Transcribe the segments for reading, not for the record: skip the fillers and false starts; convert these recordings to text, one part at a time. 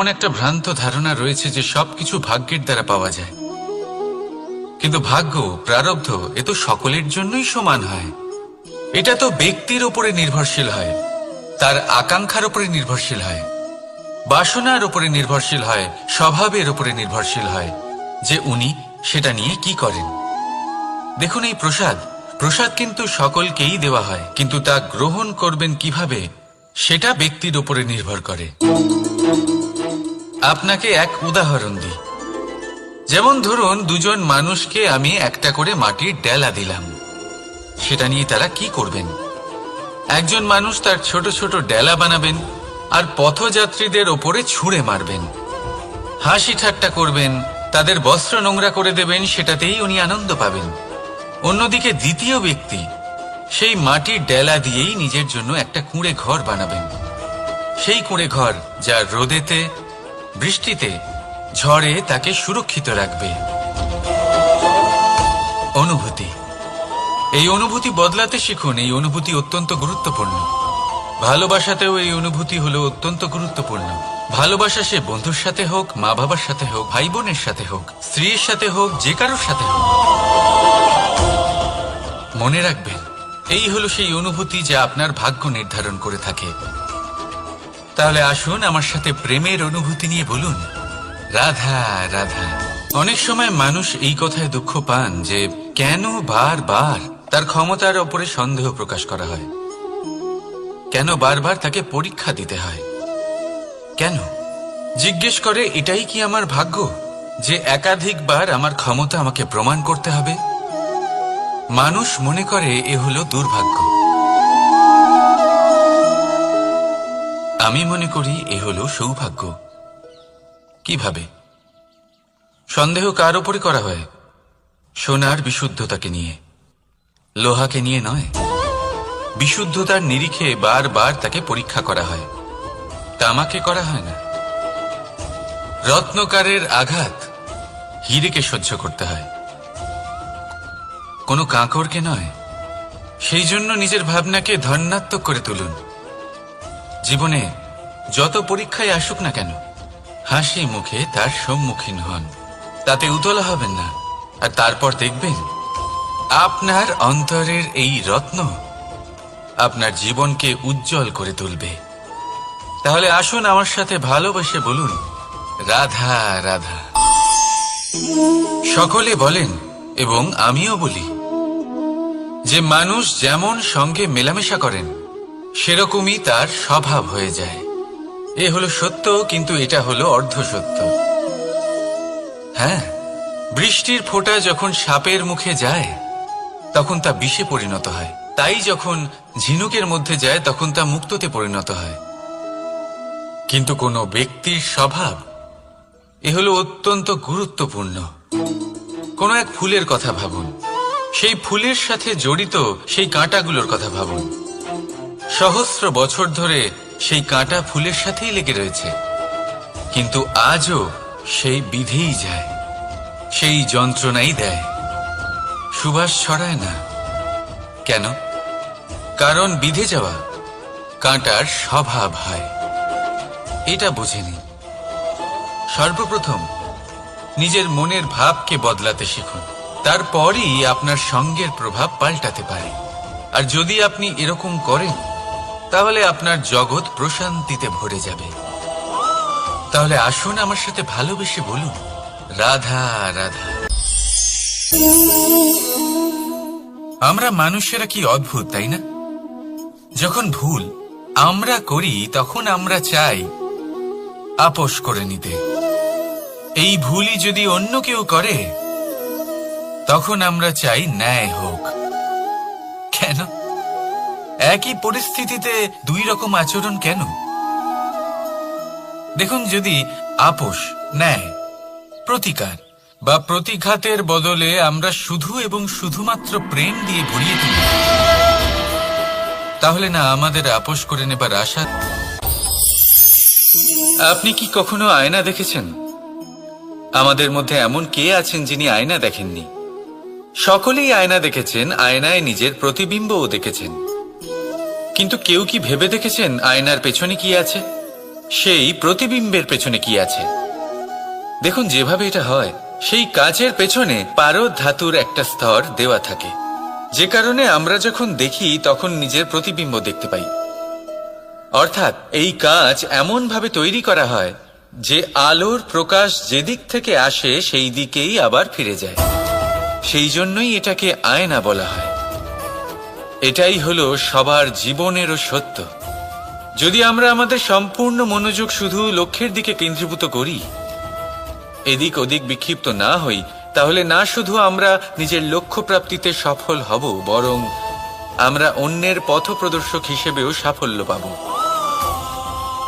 এমন একটা ভ্রান্ত ধারণা রয়েছে যে সবকিছু ভাগ্যের দ্বারা পাওয়া যায়, কিন্তু ভাগ্য, প্রারব্ধ এ তো সকলের জন্যই সমান হয়। এটা তো ব্যক্তির উপরে নির্ভরশীল হয়, তার আকাঙ্ক্ষার উপরে নির্ভরশীল হয়, বাসনার উপরে নির্ভরশীল হয়, স্বভাবের উপরে নির্ভরশীল হয় যে উনি সেটা নিয়ে কি করেন। দেখুন, এই প্রসাদ কিন্তু সকলকেই দেওয়া হয়, কিন্তু তা গ্রহণ করবেন কিভাবে সেটা ব্যক্তির উপরে নির্ভর করে। আপনাকে এক উদাহরণ দিই। যেমন ধরুন, দুজন মানুষকে আমি একটা করে মাটির ডেলা দিলাম, সেটা নিয়ে তারা কি করবেন? একজন মানুষ তার ছোট ছোট ডেলা বানাবেন আর পথযাত্রীদের ওপরে ছুঁড়ে মারবেন, হাসি ঠাট্টা করবেন, তাদের বস্ত্র নোংরা করে দেবেন, সেটাতেই উনি আনন্দ পাবেন। অন্যদিকে দ্বিতীয় ব্যক্তি সেই মাটির ডেলা দিয়েই নিজের জন্য একটা কুঁড়ে ঘর বানাবেন। সেই কুঁড়ে ঘর যা রোদেতে, বৃষ্টিতে, ঝড়ে তাকে সুরক্ষিত রাখবে। অনুভূতি, এই অনুভূতি বদলাতে শিখুন। এই অনুভূতি অত্যন্ত গুরুত্বপূর্ণ। ভালোবাসাতেও এই অনুভূতি হলো অত্যন্ত গুরুত্বপূর্ণ। ভালোবাসা সে বন্ধুর সাথে হোক, মা বাবার সাথে হোক, ভাই বোনের সাথে হোক, স্ত্রীর সাথে হোক, যে কারোর সাথে হোক। মনে রাখবেন, এই হলো সেই অনুভূতি যা আপনার ভাগ্য নির্ধারণ করে থাকে। তাহলে আসুন আমার সাথে প্রেমের অনুভূতি নিয়ে বলুন, রাধা রাধা। অনেক সময় মানুষ এই কথায় দুঃখ পান যে কেন বারবার তার ক্ষমতার ওপরে সন্দেহ প্রকাশ করা হয়, কেন বারবার তাকে পরীক্ষা দিতে হয়, কেন জিজ্ঞেস করে এটাই কি আমার ভাগ্য যে একাধিকবার আমার ক্ষমতা আমাকে প্রমাণ করতে হবে? মানুষ মনে করে এ হলো দুর্ভাগ্য। আমি মনে করি এ হলো সৌভাগ্য। কিভাবে? সন্দেহ কার ওপরে করা হয়? সোনার বিশুদ্ধতাকে নিয়ে, লোহাকে নিয়ে নয়। বিশুদ্ধতার নিরিখে বারবার তাকে পরীক্ষা করা হয়, তামাকে করা হয় না। রত্নকারের আঘাত হীরেকে সহ্য করতে হয়, কোনো কাঁকরকে নয়। সেই জন্য নিজের ভাবনাকে ধন্যাত্মক করে তুলুন। জীবনে যত পরীক্ষায় আসুক না কেন, হাসি মুখে তার সম্মুখীন হন, তাতে উতলা হবেন না। আর তারপর দেখবেন আপনার অন্তরের এই রত্ন আপনার জীবনকে উজ্জ্বল করে তুলবে। তাহলে আসুন আমার সাথে ভালোবেসে বলুন, রাধা রাধা। সকলে বলেন এবং আমিও বলি যে মানুষ যেমন সঙ্গে মেলামেশা করেন সেরকমই তার স্বভাব হয়ে যায়। এ হলো সত্য, কিন্তু এটা হলো অর্ধ সত্য। হ্যাঁ, বৃষ্টির ফোঁটা যখন সাপের মুখে যায় তখন তা বিষে পরিণত হয়, তাই যখন ঝিনুকের মধ্যে যায় তখন তা মুক্ততে পরিণত হয়। কিন্তু কোনো ব্যক্তির স্বভাব, এ হলো অত্যন্ত গুরুত্বপূর্ণ। কোনো এক ফুলের কথা ভাবুন, সেই ফুলের সাথে জড়িত সেই কাঁটাগুলোর কথা ভাবুন। সহস্র বছর ধরে সেই কাঁটা ফুলের সাথেই লেগে রয়েছে, কিন্তু আজও সেই বিধেই যায়, সেই যন্ত্রণাই দেয়, সুবাস ছড়ায় না। কেন? কারণ বিধে যাওয়া কাঁটার স্বভাব হয়। এটা বুঝেনি। সর্বপ্রথম নিজের মনের ভাবকে বদলাতে শিখুন, তারপরই আপনার সঙ্গের প্রভাব পাল্টাতে পারে। আর যদি আপনি এরকম করেন তাহলে আপনার জগৎ প্রশান্তিতে ভরে যাবে। তাহলে আসুন আমার সাথে ভালোবেসে বলুন, রাধা রাধা। আমরা মানুষেরা কি অদ্ভুত, তাই না? যখন ভুল আমরা করি তখন আমরা চাই আপোষ করে নিতে। এই ভুলই যদি অন্য কেউ করে তখন আমরা চাই ন্যায় হোক। কেন? একই পরিস্থিতিতে দুই রকম আচরণ কেন? দেখুন, যদি আপোষ, ন্যায়, প্রতিকার বা প্রতিঘাতের বদলে আমরা শুধু এবং শুধুমাত্র প্রেম দিয়ে ভরিয়ে তুলি, তাহলে না আমাদের আপোষ করে নেবার আশা। আপনি কি কখনো আয়না দেখেছেন? আমাদের মধ্যে এমন কে আছেন যিনি আয়না দেখেননি? সকলেই আয়না দেখেছেন, আয়নায় নিজের প্রতিবিম্বও দেখেছেন, কিন্তু কেউ কি ভেবে দেখেছেন আয়নার পেছনে কি আছে? সেই প্রতিবিম্বের পেছনে কি আছে। দেখুন, যেভাবে এটা হয়, সেই কাচের পেছনে পারদ ধাতুর একটা স্তর দেওয়া থাকে, যে কারণে আমরা যখন দেখি তখন নিজের প্রতিবিম্ব দেখতে পাই। অর্থাৎ এই কাঁচ এমন ভাবে তৈরি করা হয় যে আলোর প্রকাশ যেদিক থেকে আসে সেই দিকেই আবার ফিরে যায়। সেই জন্যই এটাকে আয়না বলা হয়। এটাই হলো সবার জীবনেরও সত্য। যদি আমরা আমাদের সম্পূর্ণ মনোযোগ শুধু লক্ষ্যের দিকে কেন্দ্রীভূত করি, এদিক ওদিক বিক্ষিপ্ত না হই, তাহলে না শুধু আমরা নিজের লক্ষ্য প্রাপ্তিতে সফল হব, বরং আমরা অন্যের পথপ্রদর্শক হিসেবেও সাফল্য পাব।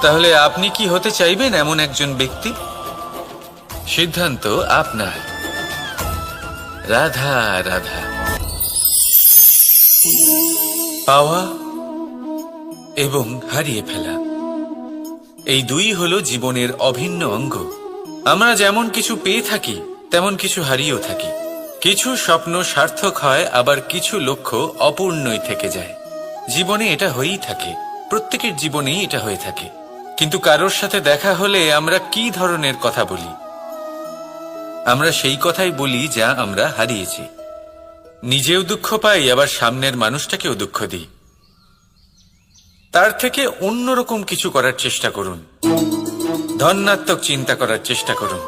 তাহলে আপনি কি হতে চাইবেন এমন একজন ব্যক্তি? সিদ্ধান্ত আপনার। রাধা রাধা। পাওয়া এবং হারিয়ে ফেলা, এই দুই হলো জীবনের অভিন্ন অঙ্গ। আমরা যেমন কিছু পেয়ে থাকি, তেমন কিছু হারিয়েও থাকি। কিছু স্বপ্ন সার্থক হয়, আবার কিছু লক্ষ্য অপূর্ণই থেকে যায়। জীবনে এটা হয়েই থাকে, প্রত্যেকের জীবনেই এটা হয়ে থাকে। কিন্তু কারোর সাথে দেখা হলে আমরা কি ধরনের কথা বলি? আমরা সেই কথাই বলি যা আমরা হারিয়েছি। নিজেও দুঃখ পাই, আবার সামনের মানুষটাকেও দুঃখ দিই। তার থেকে অন্যরকম কিছু করার চেষ্টা করুন, ধনাত্মক চিন্তা করার চেষ্টা করুন।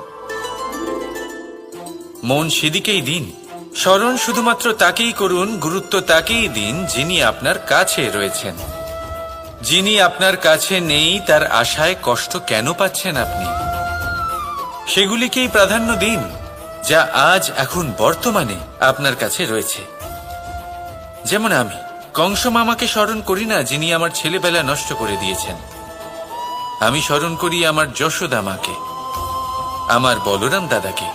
মন সেদিকেই দিন, স্মরণ শুধুমাত্র তাকেই করুন, গুরুত্ব তাকেই দিন যিনি আপনার কাছে রয়েছেন। যিনি আপনার কাছে নেই তার আশায় কষ্ট কেন পাচ্ছেন আপনি? সেগুলিকেই প্রাধান্য দিন যা আজ এখন বর্তমানে আপনার কাছে রয়েছে। যেমন আমি কংস মামাকে স্মরণ করি না, যিনি আমার ছেলেবেলা নষ্ট করে দিয়েছেন। আমি স্মরণ করি আমার যশোদা মাকে, আমার বলরাম দাদাকে,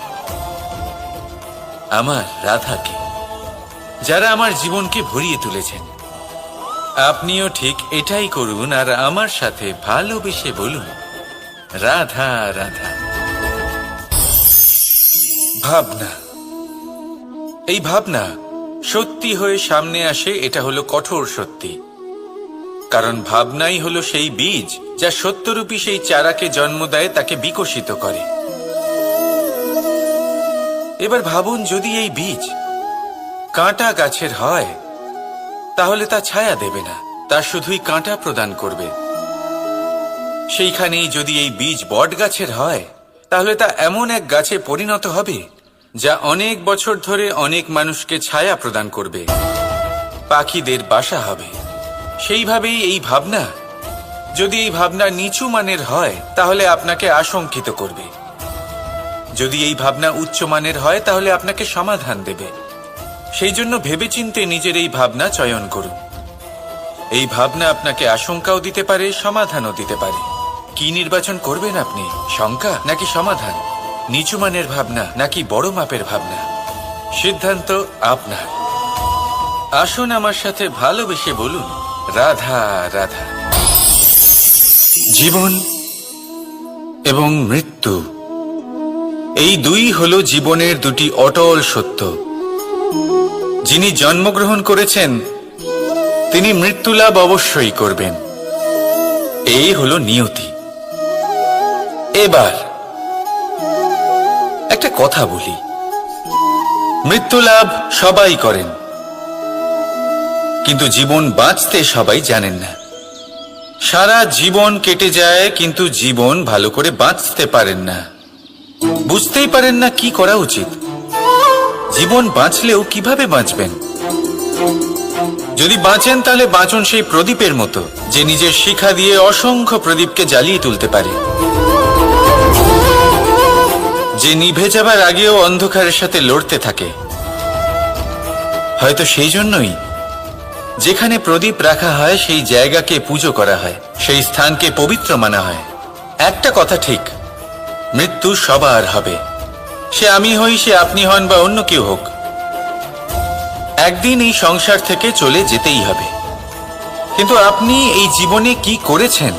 আমার রাধাকে, যারা আমার জীবনকে ভরিয়ে তুলেছেন। আপনিও ঠিক এটাই করুন, আর আমার সাথে ভালোবেসে বলুন, রাধা রাধা। ভাবনা, এই ভাবনা সত্যি হয়ে সামনে আসে, এটা হলো কঠোর সত্যি। কারণ ভাবনাই হলো সেই বীজ যা সত্যরূপী সেই চারাকে জন্ম দেয়, তাকে বিকশিত করে। এবার ভাবুন, যদি এই বীজ কাঁটা গাছের হয়, তাহলে তা ছায়া দেবে না, তা শুধুই কাঁটা প্রদান করবে। সেইখানেই যদি এই বীজ বট গাছের হয়, তাহলে তা এমন এক গাছে পরিণত হবে যা অনেক বছর ধরে অনেক মানুষকে ছায়া প্রদান করবে, পাখিদের বাসা হবে। সেইভাবেই এই ভাবনা, যদি এই ভাবনা নিচু মানের হয়, তাহলে আপনাকে আশঙ্কিত করবে। যদি এই ভাবনা উচ্চ মানের হয়, তাহলে আপনাকে সমাধান দেবে। সেই জন্য ভেবেচিন্তে নিজের এই ভাবনা চয়ন করুন। এই ভাবনা আপনাকে আশঙ্কাও দিতে পারে, সমাধানও দিতে পারে। কি নির্বাচন করবেন আপনি? শঙ্কা নাকি সমাধান? নিচু মানের ভাবনা নাকি বড় মাপের ভাবনা? সিদ্ধান্ত আপনার। আসুন আমার সাথে ভালোবেসে বলুন, রাধা রাধা। জীবন এবং মৃত্যু, এই দুই হলো জীবনের দুটি অটল সত্য। যিনি জন্মগ্রহণ করেছেন তিনি মৃত্যু লাভ অবশ্যই করবেন, এই হলো নিয়তি। এবার একটা কথা বলি, মৃত্যু লাভ সবাই করেন, কিন্তু জীবন বাঁচতে সবাই জানেন না। সারা জীবন কেটে যায়, কিন্তু জীবন ভালো করে বাঁচতে পারেন না, বুঝতেই পারেন না কি করা উচিত। জীবন বাঁচলেও কিভাবে বাঁচবেন? যদি বাঁচেন তাহলে বাঁচুন সেই প্রদীপের মতো, যে নিজের শিখা দিয়ে অসংখ্য প্রদীপকে জ্বালিয়ে তুলতে পারে, যে নিভে যাবার আগেও অন্ধকারের সাথে লড়তে থাকে। হয়তো সেই জন্যই যেখানে প্রদীপ রাখা হয় সেই জায়গাকে পুজো করা হয়, সেই স্থানকে পবিত্র মানা হয়। একটা কথা ঠিক, মৃত্যু সবার হবে, সে আমি হই, সে আপনি হন, বা অন্য কেউ হোক। একদিন এই সংসার থেকে চলে যেতেই হবে। কিন্তু আপনি এই জীবনে কি করেছেন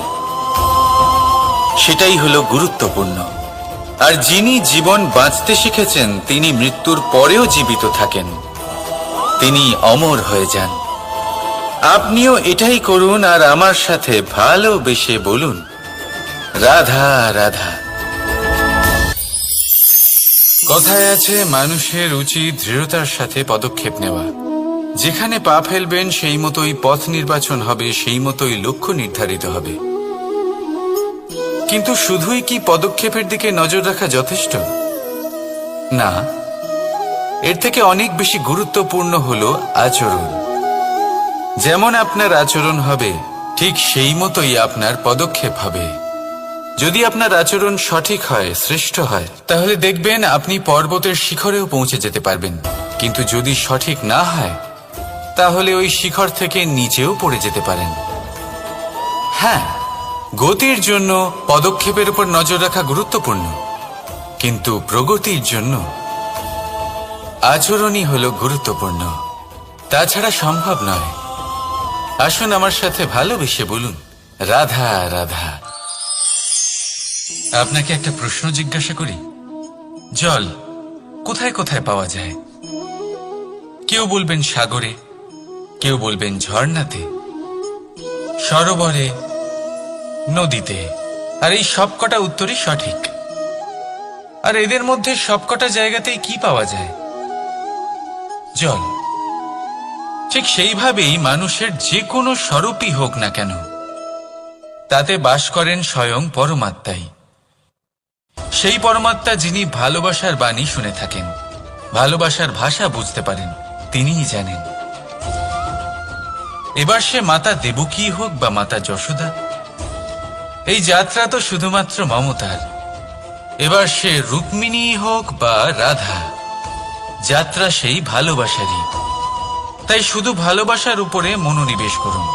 সেটাই হলো গুরুত্বপূর্ণ। আর যিনি জীবন বাঁচতে শিখেছেন তিনি মৃত্যুর পরেও জীবিত থাকেন, তিনি অমর হয়ে যান। আপনিও এটাই করুন, আর আমার সাথে ভালোবেসে বলুন, রাধা রাধা। কথায় আছে মানুষের উচিত দৃঢ়তার সাথে পদক্ষেপ নেওয়া। যেখানে পা ফেলবেন সেই মতোই পথ নির্বাচন হবে, সেই মতোই লক্ষ্য নির্ধারিত হবে। কিন্তু শুধুই কি পদক্ষেপের দিকে নজর রাখা যথেষ্ট? না, এর থেকে অনেক বেশি গুরুত্বপূর্ণ হলো আচরণ। যেমন আপনার আচরণ হবে, ঠিক সেই মতোই আপনার পদক্ষেপ হবে। যদি আপনার আচরণ সঠিক হয়, শ্রেষ্ঠ হয়, তাহলে দেখবেন আপনি পর্বতের শিখরেও পৌঁছে যেতে পারবেন। কিন্তু যদি সঠিক না হয়, তাহলে ওই শিখর থেকে নিচেও পড়ে যেতে পারেন। হ্যাঁ, গতির জন্য পদক্ষেপের উপর নজর রাখা গুরুত্বপূর্ণ, কিন্তু প্রগতির জন্য আচরণই হলো গুরুত্বপূর্ণ। তাছাড়া সম্ভব নয়। আসুন আমার সাথে ভালোবেসে বলুন, রাধা রাধা। আপনাকে একটা প্রশ্ন জিজ্ঞাসা করি, জল কোথায় কোথায় পাওয়া যায়? কেউ বলবেন সাগরে, কেউ বলবেন ঝর্ণাতে, সরোবরে, নদীতে। আর এই সবকটা উত্তরই সঠিক। আর এদের মধ্যে সবকটা জায়গাতেই কি পাওয়া যায়? জল। ঠিক সেইভাবেই মানুষের যে কোনো স্বরূপই হোক না কেন, তাতে বাস করেন স্বয়ং পরমাত্মাই। সেই পরমাত্মা যিনি ভালোবাসার বাণী শুনে থাকেন, ভালোবাসার ভাষা বুঝতে পারেন, তিনিই জানেন। এবার সে মাতা দেবকী হোক বা মাতা যশোদা, এই যাত্রা তো শুধুমাত্র মমতার। এবার সে রুক্মিণী হোক বা রাধা, যাত্রা সেই ভালোবাসারই। তাই শুধু ভালোবাসার উপরে মনোনিবেশ করুন,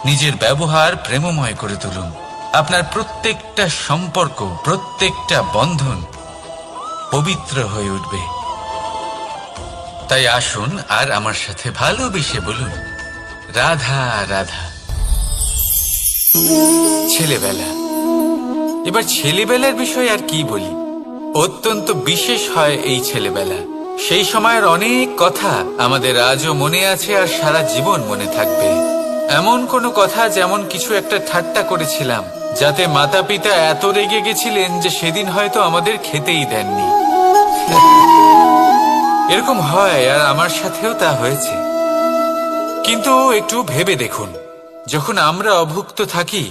নিজের ব্যবহার প্রেমময় করে তুলুন। আপনার প্রত্যেকটা সম্পর্ক, প্রত্যেকটা বন্ধন পবিত্র হয়ে উঠবে। তাই আসুন আর আমার সাথে ভালোবেসে বলুন, রাধা রাধা। ছেলেবেলা। এবার ছেলেবেলার বিষয় আর কি বলি, অত্যন্ত বিশেষ হয় এই ছেলেবেলা। সেই সময়ের অনেক কথা আমাদের আজও মনে আছে আর সারা জীবন মনে থাকবে। এমন কোনো কথা, যেমন কিছু একটা ঠাট্টা করেছিলাম, যাতে মাতা পিতা এত রেগে গেছিলেন যে সেদিন হয়তো আমাদের খেতেই দেননি। এরকম হয়, আর আমার সাথেও তা হয়েছে। কিন্তু একটু ভেবে দেখুন, যখন আমরা অভুক্ত থাকি,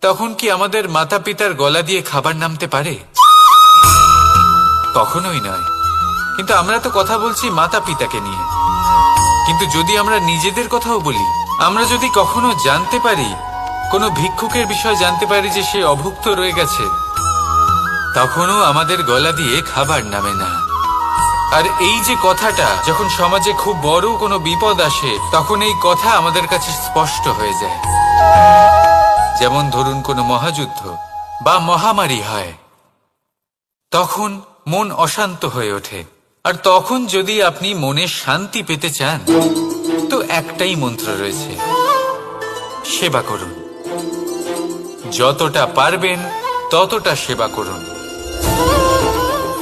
তখন কি আমাদের মাতা পিতার গলা দিয়ে খাবার নামতে পারে? কখনোই নয়। কিন্তু আমরা তো কথা বলছি মাতা পিতাকে নিয়ে। কিন্তু যদি আমরা নিজেদের কথাও বলি, আমরা যদি কখনো জানতে পারি, কোনো ভিক্ষুকের বিষয় জানতে পারি যে সে অভুক্ত রয়ে গেছে, তখনও আমাদের গলা দিয়ে খাবার নামে না। আর এই যে কথাটা, যখন সমাজে খুব বড় কোনো বিপদ আসে, তখন এই কথা আমাদের কাছে স্পষ্ট হয়ে যায়। যেমন ধরুন কোনো মহাযুদ্ধ বা মহামারী হয়, তখন মন অশান্ত হয়ে ওঠে। আর তখন যদি আপনি মনে শান্তি পেতে চান, তো একটাই মন্ত্র রয়েছে, সেবা করুন। যতটা পারবেন ততটা সেবা করুন।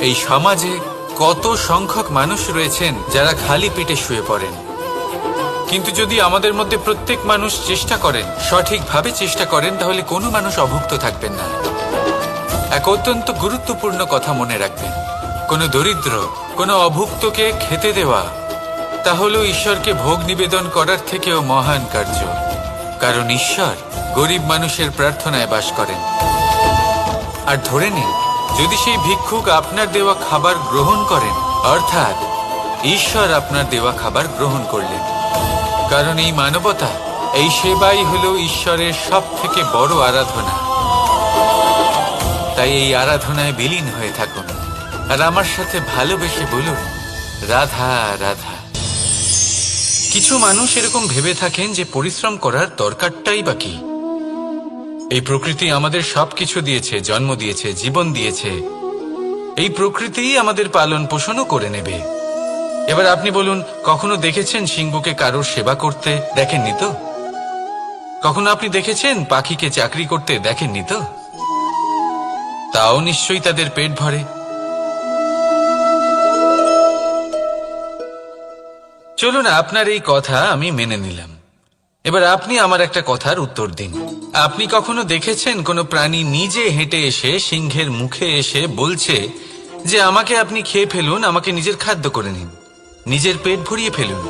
এই সমাজে কত সংখ্যক মানুষ রয়েছেন যারা খালি পেটে শুয়ে পড়েন। কিন্তু যদি আমাদের মধ্যে প্রত্যেক মানুষ চেষ্টা করেন, সঠিকভাবে চেষ্টা করেন, তাহলে কোনো মানুষ অভুক্ত থাকবেন না। এক অত্যন্ত গুরুত্বপূর্ণ কথা মনে রাখবেন, কোনো দরিদ্র, কোনো অভুক্তকে খেতে দেওয়া, তা হলো ঈশ্বরকে ভোগ নিবেদন করার থেকেও মহান কার্য। কারণ ঈশ্বর গরিব মানুষের প্রার্থনায় বাস করেন। আর ধরে নিন, যদি সেই ভিক্ষুক আপনার দেওয়া খাবার গ্রহণ করেন, অর্থাৎ ঈশ্বর আপনার দেওয়া খাবার গ্রহণ করলেন। কারণ এই মানবতা, এই সেবাই হলো ঈশ্বরের সব থেকে বড় আরাধনা। তাই এই আরাধনায় বিলীন হয়ে থাকুন, আর আমার সাথে ভালোবেসে বলুন, রাধা রাধা। কিছু মানুষ এরকম ভেবে থাকেন যে পরিশ্রম করার দরকারটাই বা কি। এই প্রকৃতি আমাদের সবকিছু দিয়েছে, জন্ম দিয়েছে, জীবন দিয়েছে। এই প্রকৃতিই আমাদের পালন পোষণও করে নেবে। এবার আপনি বলুন, কখনো দেখেছেন সিংহকে কারোর সেবা করতে? দেখেননি তো। কখনো আপনি দেখেছেন পাখিকে চাকরি করতে? দেখেননি তো। তাও নিশ্চয়ই তাদের পেট ভরে। চলুন, আপনার এই কথা আমি মেনে নিলাম। এবার আপনি আমার একটা কথার উত্তর দিন। আপনি কখনো দেখেছেন কোনো প্রাণী নিজে হেঁটে এসে সিংহের মুখে এসে বলছে যে আমাকে আপনি খেয়ে ফেলুন, আমাকে নিজের খাদ্য করে নিন, নিজের পেট ভরিয়ে ফেলুন?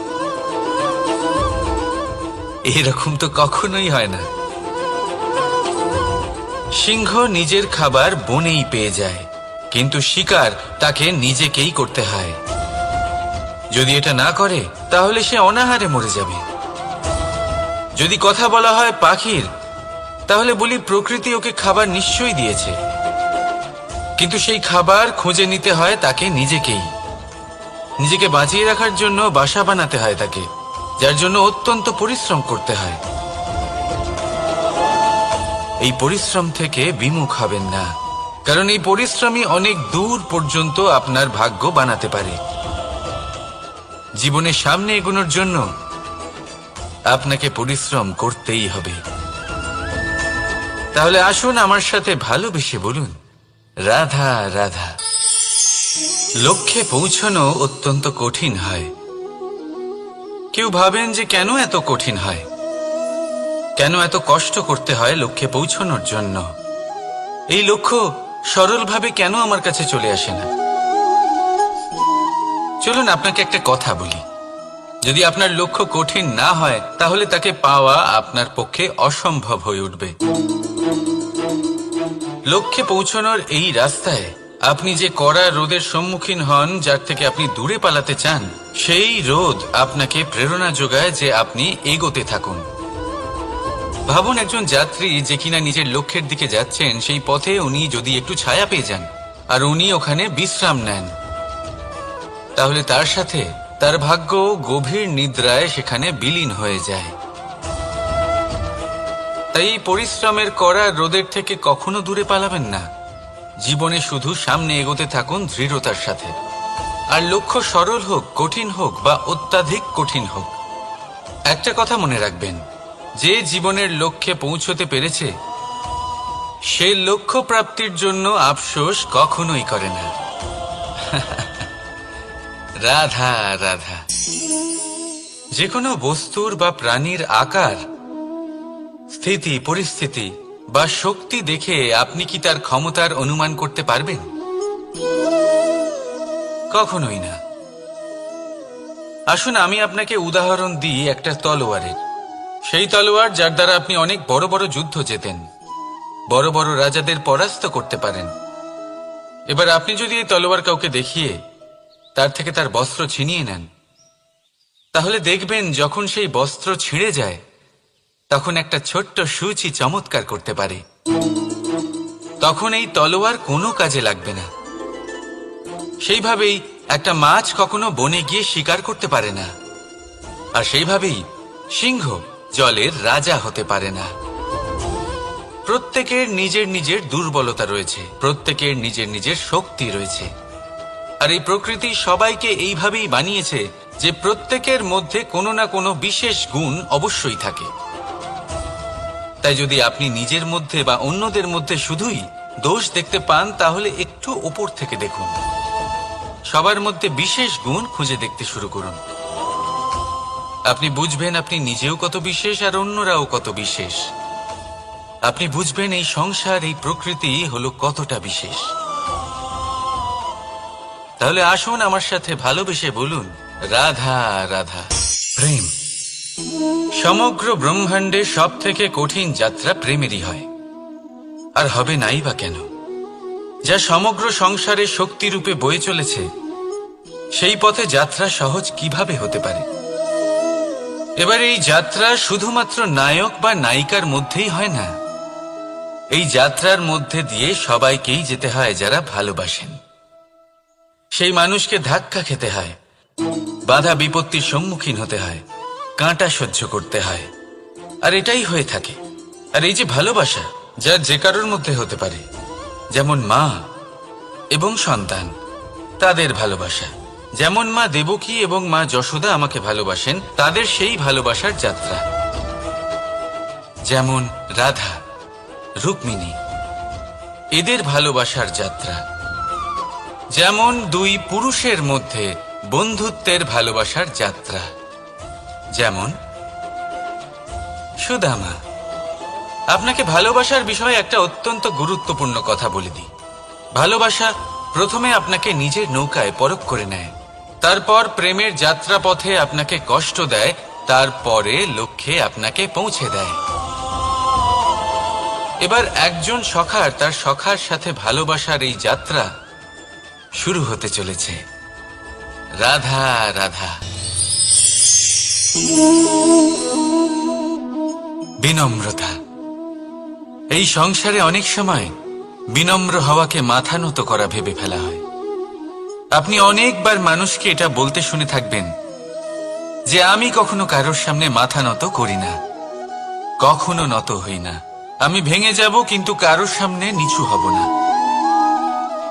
এরকম তো কখনোই হয় না। সিংহ নিজের খাবার বনেই পেয়ে যায়, কিন্তু শিকার তাকে নিজেকেই করতে হয়। যদি এটা না করে তাহলে সে অনাহারে মরে যাবে। যদি কথা বলা হয় পাখির, তাহলে বলি প্রকৃতি ওকে খাবার নিশ্চয়ই দিয়েছে, কিন্তু সেই খাবার খুঁজে নিতে হয় তাকে নিজেকেই। নিজেকে বাঁচিয়ে রাখার জন্য বাসা বানাতে হয় তাকে, যার জন্য অত্যন্ত পরিশ্রম করতে হয়। এই পরিশ্রম থেকে বিমুখ হবেন না, কারণ এই পরিশ্রমই অনেক দূর পর্যন্ত আপনার ভাগ্য বানাতে পারে। জীবনের সামনে এগোনোর জন্য আপনাকে পরিশ্রম করতেই হবে। তাহলে আসুন আমার সাথে ভালোবেসে বলুন, রাধা রাধা। লক্ষ্যে পৌঁছানো অত্যন্ত কঠিন হয়। কেউ ভাবেন যে কেন এত কঠিন হয়, কেন এত কষ্ট করতে হয় লক্ষ্যে পৌঁছানোর জন্য? এই লক্ষ্য সরলভাবে কেন আমার কাছে চলে আসে না? চলুন আপনাকে একটা কথা বলি, যদি আপনার লক্ষ্য কঠিন না হয় তাহলে তাকে পাওয়া আপনার পক্ষে অসম্ভব হয়ে উঠবে। লক্ষ্যে পৌঁছানোর এই রাস্তায় আপনি যে কড়া রোদের সম্মুখীন হন, যার থেকে আপনি দূরে পালাতে চান, সেই রোদ আপনাকে প্রেরণা যোগায় যে আপনি এগোতে থাকুন। ভাবুন একজন যাত্রী যে কিনা নিজের লক্ষ্যের দিকে যাচ্ছেন, সেই পথে উনি যদি একটু ছায়া পেয়ে যান আর উনি ওখানে বিশ্রাম নেন, তাহলে তার সাথে তার ভাগ্য গভীর নিদ্রায় সেখানে বিলীন হয়ে যায়। তাই এই পরিশ্রমের কড়া রোদের থেকে কখনো দূরে পালাবেন না। জীবনে শুধু সামনে এগোতে থাকুন দৃঢ়তার সাথে। আর লক্ষ্য সরল হোক, কঠিন হোক বা অত্যাধিক কঠিন হোক, একটা কথা মনে রাখবেন, যে জীবনের লক্ষ্যে পৌঁছতে পেরেছে সে লক্ষ্য প্রাপ্তির জন্য আফসোস কখনোই করে না। রাধা রাধা। যে কোনো বস্তুর বা প্রাণীর আকার, স্থিতি, পরিস্থিতি বা শক্তি দেখে আপনি কি তার ক্ষমতার অনুমান করতে পারবেন? কখনোই না। আসুন আমি আপনাকে উদাহরণ দিই একটা তলোয়ারের। সেই তলোয়ার যার দ্বারা আপনি অনেক বড় বড় যুদ্ধ জেতেন, বড় বড় রাজাদের পরাস্ত করতে পারেন। এবার আপনি যদি এই তলোয়ার কাউকে দেখিয়ে তার থেকে তার বস্ত্র ছিনিয়ে নেন, তাহলে দেখবেন যখন সেই বস্ত্র ছিঁড়ে যায় তখন একটা ছোট্ট সূচি চমৎকার করতে পারে। তখন এই তলোয়ার কোনো কাজে লাগবে না। সেইভাবেই একটা মাছ কখনো বনে গিয়ে শিকার করতে পারে না, আর সেইভাবেই সিংহ জলের রাজা হতে পারে না। প্রত্যেকের নিজের নিজের দুর্বলতা রয়েছে, প্রত্যেকের নিজের নিজের শক্তি রয়েছে। আর এই প্রকৃতি সবাইকে এইভাবেই বানিয়েছে যে প্রত্যেকের মধ্যে কোনো না কোনো বিশেষ গুণ অবশ্যই থাকে। তাই যদি আপনি নিজের মধ্যে বা অন্যদের মধ্যে শুধুই দোষ দেখতে পান, তাহলে একটু ওপর থেকে দেখুন। সবার মধ্যে বিশেষ গুণ খুঁজে দেখতে শুরু করুন। আপনি বুঝবেন আপনি নিজেও কত বিশেষ আর অন্যরাও কত বিশেষ। আপনি বুঝবেন এই সংসার, এই প্রকৃতি হলো কতটা বিশেষ। তাহলে আসুন আমার সাথে ভালোবেসে বলুন, রাধা রাধা। প্রেম। সমগ্র ব্রহ্মাণ্ডে সব থেকে কঠিন যাত্রা প্রেমেরই হয়, আর হবে নাই বা কেন? যা সমগ্র সংসারে শক্তি রূপে বয়ে চলেছে, সেই পথে যাত্রা সহজ কিভাবে হতে পারে? এবার এই যাত্রা শুধুমাত্র নায়ক বা নায়িকার মধ্যেই হয় না। এই যাত্রার মধ্যে দিয়ে সবাইকেই যেতে হয় যারা ভালোবাসেন। সেই মানুষকে ধাক্কা খেতে হয়, বাধা বিপত্তির সম্মুখীন হতে হয়, কাঁটা সহ্য করতে হয়, আর এটাই হয়ে থাকে। আর এই যে ভালোবাসা, যা যে কারোর মধ্যে হতে পারে, যেমন মা এবং সন্তান, তাদের ভালোবাসা, যেমন মা দেবকী এবং মা যশোদা আমাকে ভালোবাসেন, তাদের সেই ভালোবাসার যাত্রা। যেমন রাধা, রুক্মিণী, এদের ভালোবাসার যাত্রা। যেমন দুই পুরুষের মধ্যে বন্ধুত্বের ভালোবাসার যাত্রা। যেমন সুদামা, আপনাকে ভালোবাসার বিষয়ে একটা অত্যন্ত গুরুত্বপূর্ণ কথা বলে দিই। ভালোবাসা প্রথমে আপনাকে নিজের নৌকায় পরখ করে নেয়, তারপর প্রেমের যাত্রাপথে আপনাকে কষ্ট দেয়, তারপরে লক্ষ্যে আপনাকে পৌঁছে দেয়। এবার একজন সখার তার সখার সাথে ভালোবাসার এই যাত্রা শুরু হতে চলেছে। রাধা রাধা। বিনম্রতা। এই সংসারে অনেক সময় বিনম্র হওয়াকে মাথা নত করা ভেবে ফেলা হয়। আপনি অনেকবার মানুষকে এটা বলতে শুনে থাকবেন যে আমি কখনো কারোর সামনে মাথা নত করি না, কখনো নত হই না, আমি ভেঙে যাব কিন্তু কারোর সামনে নিচু হব না।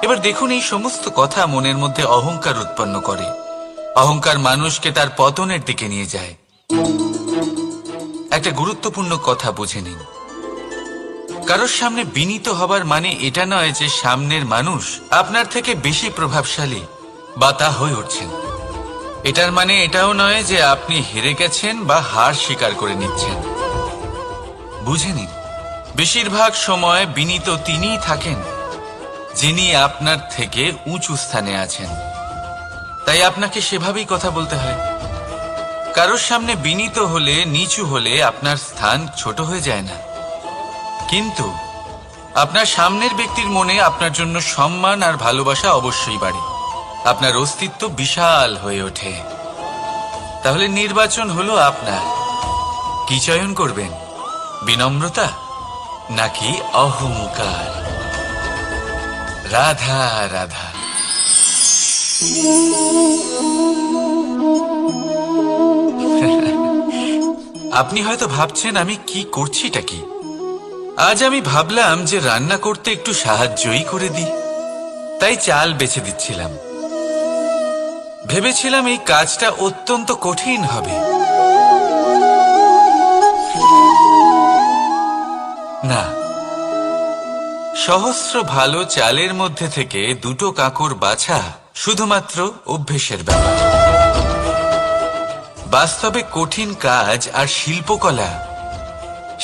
এবার দেখুন, এই সমস্ত কথা মনের মধ্যে অহংকার উৎপন্ন করে। অহংকার মানুষকে তার পতনের দিকে নিয়ে যায়। একটা গুরুত্বপূর্ণ কথা বুঝে নিন, কারোর সামনে বিনীত হবার মানে এটা নয় যে সামনের মানুষ আপনার থেকে বেশি প্রভাবশালী বা তা হয়ে উঠছেন। এটার মানে এটাও নয় যে আপনি হেরে গেছেন বা হার স্বীকার করে নিচ্ছেন। বুঝে নিন, বেশিরভাগ সময় বিনীত তিনিই থাকেন যিনি আপনার থেকে উঁচু স্থানে আছেন। তাই আপনাকে সেভাবেই কথা বলতে হয়। কারোর সামনে বিনীত হলে, নিচু হলে আপনার স্থান ছোট হয়ে যায় না, কিন্তু আপনার সামনের ব্যক্তির মনে আপনার জন্য সম্মান আর ভালোবাসা অবশ্যই বাড়ে। আপনার অস্তিত্ব বিশাল হয়ে ওঠে। তাহলে নির্বাচন হলো আপনার। কি চয়ন করবেন, বিনম্রতা নাকি অহংকার? রাধা রাধা। আপনি হয়তো ভাবছেন আমি কি করছিটা কি। আজ আমি ভাবলাম যে রান্না করতে একটু সাহায্যই করে দিই, তাই চাল বেছে দিচ্ছিলাম। ভেবেছিলাম এই কাজটা অত্যন্ত কঠিন হবে। না, সহস্র ভালো চালের মধ্যে থেকে দুটো কাঁকর বাছা শুধুমাত্র অভ্যেসের ব্যাপার। বাস্তবে কঠিন কাজ আর শিল্পকলা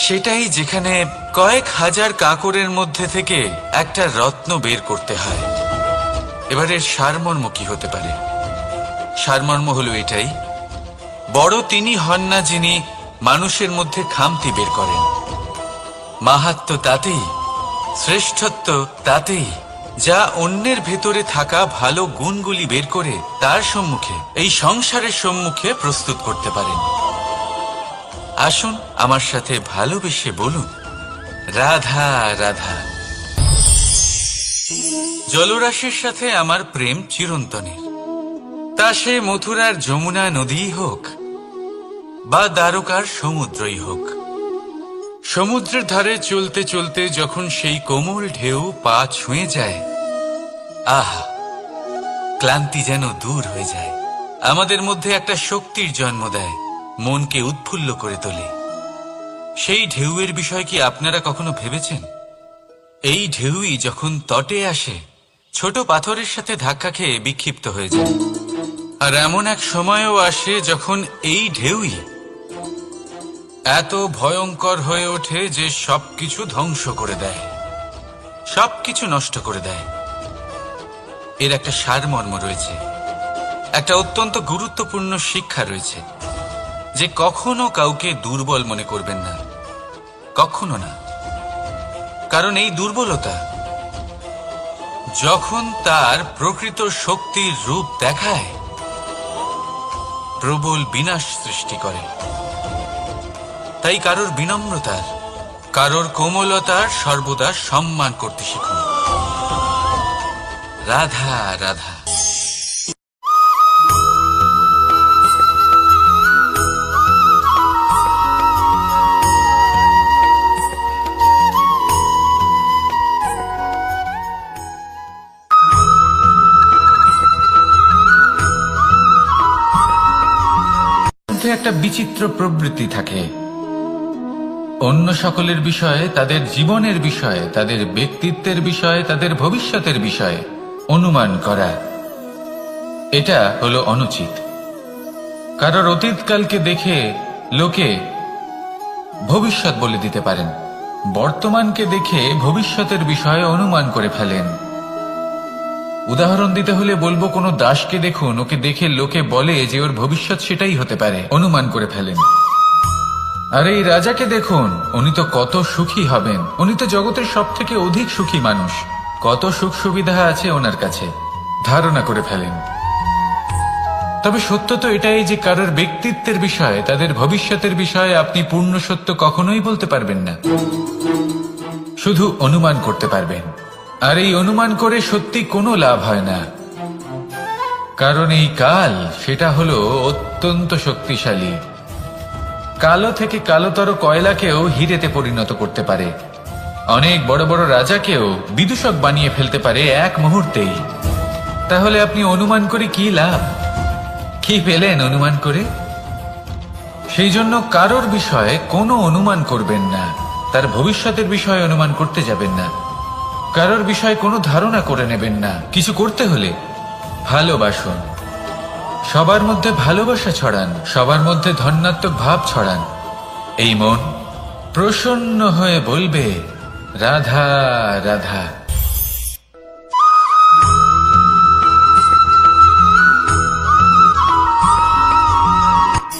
সেটাই যেখানে কয়েক হাজার কাঁকরের মধ্যে থেকে একটা রত্ন বের করতে হয়। এবার এর সারমর্ম কি হতে পারে? সারমর্ম হলো এটাই, বড় তিনি হন না যিনি মানুষের মধ্যে খামতি বের করেন। মাহাত্ম্য তাতেই, শ্রেষ্ঠত্ব তাতেই, যা অন্যের ভেতরে থাকা ভালো গুণগুলি বের করে তার সম্মুখে, এই সংসারের সম্মুখে প্রস্তুত করতে পারেন। আসুন আমার সাথে ভালোবেসে বলুন, রাধা রাধা। জলরাশির সাথে আমার প্রেম চিরন্তনের। তা সে মথুরার যমুনা নদীই হোক বা দ্বারকার সমুদ্রই হোক। সমুদ্রের ধারে চলতে চলতে যখন সেই কোমল ঢেউ পা ছুঁয়ে যায়, আহা, ক্লান্তি যেন দূর হয়ে যায়। আমাদের মধ্যে একটা শক্তির জন্ম দেয়, মনকে উৎফুল্ল করে তোলে। সেই ঢেউয়ের বিষয় কি আপনারা কখনো ভেবেছেন? এই ঢেউই যখন তটে আসে, ছোট পাথরের সাথে ধাক্কা খেয়ে বিক্ষিপ্ত হয়ে যায়। আর এমন এক সময়ও আসে যখন এই ঢেউই এত ভয়ঙ্কর হয়ে ওঠে যে সবকিছু ধ্বংস করে দেয়, সবকিছু নষ্ট করে দেয়। এর একটা সারমর্ম রয়েছে, একটা অত্যন্ত গুরুত্বপূর্ণ শিক্ষা রয়েছে, যে কখনো কাউকে দুর্বল মনে করবেন না, কখনো না। কারণ এই দুর্বলতা যখন তার প্রকৃত শক্তির রূপ দেখায়, প্রবল বিনাশ সৃষ্টি করে। তাই কারোর বিনম্রতার, কারোর কোমলতার সর্বদা সম্মান করতে শিখুন। রাধা রাধা। একটা বিচিত্র প্রবৃত্তি থাকে, অন্য সকলের বিষয়ে, তাদের জীবনের বিষয়ে, তাদের ব্যক্তিত্বের বিষয়ে, তাদের ভবিষ্যতের বিষয়ে অনুমান করা। এটা হলো অনুচিত। কারোর অতীতকালকে দেখে লোকে ভবিষ্যৎ বলে দিতে পারেন। বর্তমানকে দেখে ভবিষ্যতের বিষয়ে অনুমান করে ফেলেন। উদাহরণ দিতে হলে বলবো, কোনো দাসকে দেখুন, ওকে দেখে লোকে বলে যে ওর ভবিষ্যৎ সেটাই হতে পারে, অনুমান করে ফেলেন। আর এই রাজাকে দেখুন, উনি তো কত সুখী হবেন, উনি তো জগতের সব থেকে অধিক সুখী মানুষ, কত সুখ সুবিধা আছে ওনার কাছে, ধারণা করে ফেলেন। তবে সত্য তো এটাই যে কারোর ব্যক্তিত্বের বিষয়ে, তাদের ভবিষ্যতের বিষয়ে আপনি পূর্ণ সত্য কখনোই বলতে পারবেন না, শুধু অনুমান করতে পারবেন। আর এই অনুমান করে সত্যি কোনো লাভ হয় না, কারণ এই কাল সেটা হলো অত্যন্ত শক্তিশালী। কালো থেকে কালোতর কয়লাকেও হিরেতে পরিণত করতে পারে, অনেক বড় বড় রাজাকেও বিদূষক বানিয়ে ফেলতে পারে এক মুহূর্তেই। তাহলে আপনি অনুমান করে কি লাভ? কি পেলেন অনুমান করে? সেই জন্য কারোর বিষয়ে কোনো অনুমান করবেন না, তার ভবিষ্যতের বিষয়ে অনুমান করতে যাবেন না, কারোর বিষয়ে কোনো ধারণা করে নেবেন না। কিছু করতে হলে ভালোবাসুন, সবার মধ্যে ভালোবাসা ছড়ান, সবার মধ্যে ধন্যাত্মক ভাব ছড়ান। এই মন প্রসন্ন হয়ে বলবে, রাধা রাধা।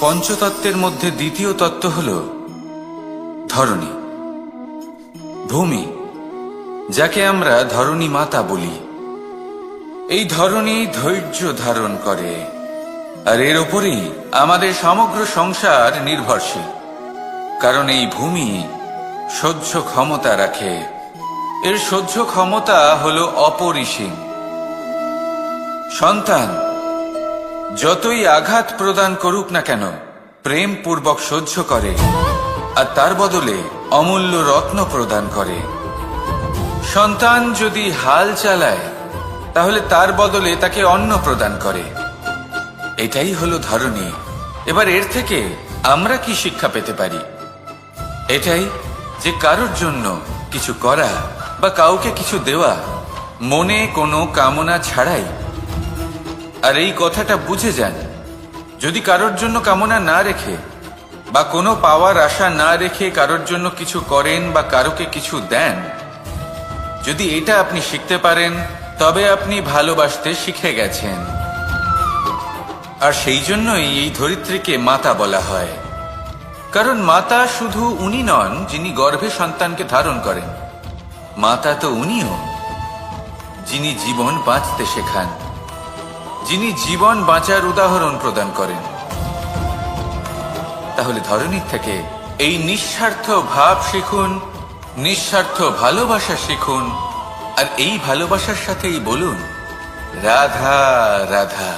পঞ্চতত্ত্বের মধ্যে দ্বিতীয় তত্ত্ব হল ধরণী, ভূমি, যাকে আমরা ধরণী মাতা বলি। এই ধরণী ধৈর্য ধারণ করে, আর এর ওপরেই আমাদের সমগ্র সংসার নির্ভরশীল। কারণ এই ভূমি সহ্য ক্ষমতা রাখে, এর সহ্য ক্ষমতা হল অপরিসীম। সন্তান যতই আঘাত প্রদান করুক না কেন, প্রেম পূর্বক সহ্য করে, আর তার বদলে অমূল্য রত্ন প্রদান করে। সন্তান যদি হাল চালায়, তাহলে তার বদলে তাকে অন্ন প্রদান করে। এটাই হলো ধরণী। এবার এর থেকে আমরা কি শিক্ষা পেতে পারি? এটাই যে কারোর জন্য কিছু করা বা কাউকে কিছু দেওয়া মনে কোনো কামনা ছাড়াই। আর এই কথাটা বুঝে যান, যদি কারোর জন্য কামনা না রেখে বা কোনো পাওয়ার আশা না রেখে কারোর জন্য কিছু করেন বা কারোকে কিছু দেন, যদি এটা আপনি শিখতে পারেন, তবে আপনি ভালোবাসতে শিখে গেছেন। আর সেই জন্যই এই ধরিত্রীকে মাতা বলা হয়। কারণ মাতা শুধু উনি নন যিনি গর্ভে সন্তানকে ধারণ করেন, মাতা তো উনিও যিনি জীবন বাঁচতে শেখান, যিনি জীবন বাঁচার উদাহরণ প্রদান করেন। তাহলে ধরণীর থেকে এই নিঃস্বার্থ ভাব শিখুন, নিঃস্বার্থ ভালোবাসা শিখুন, আর এই ভালোবাসার সাথেই বলুন, রাধা রাধা।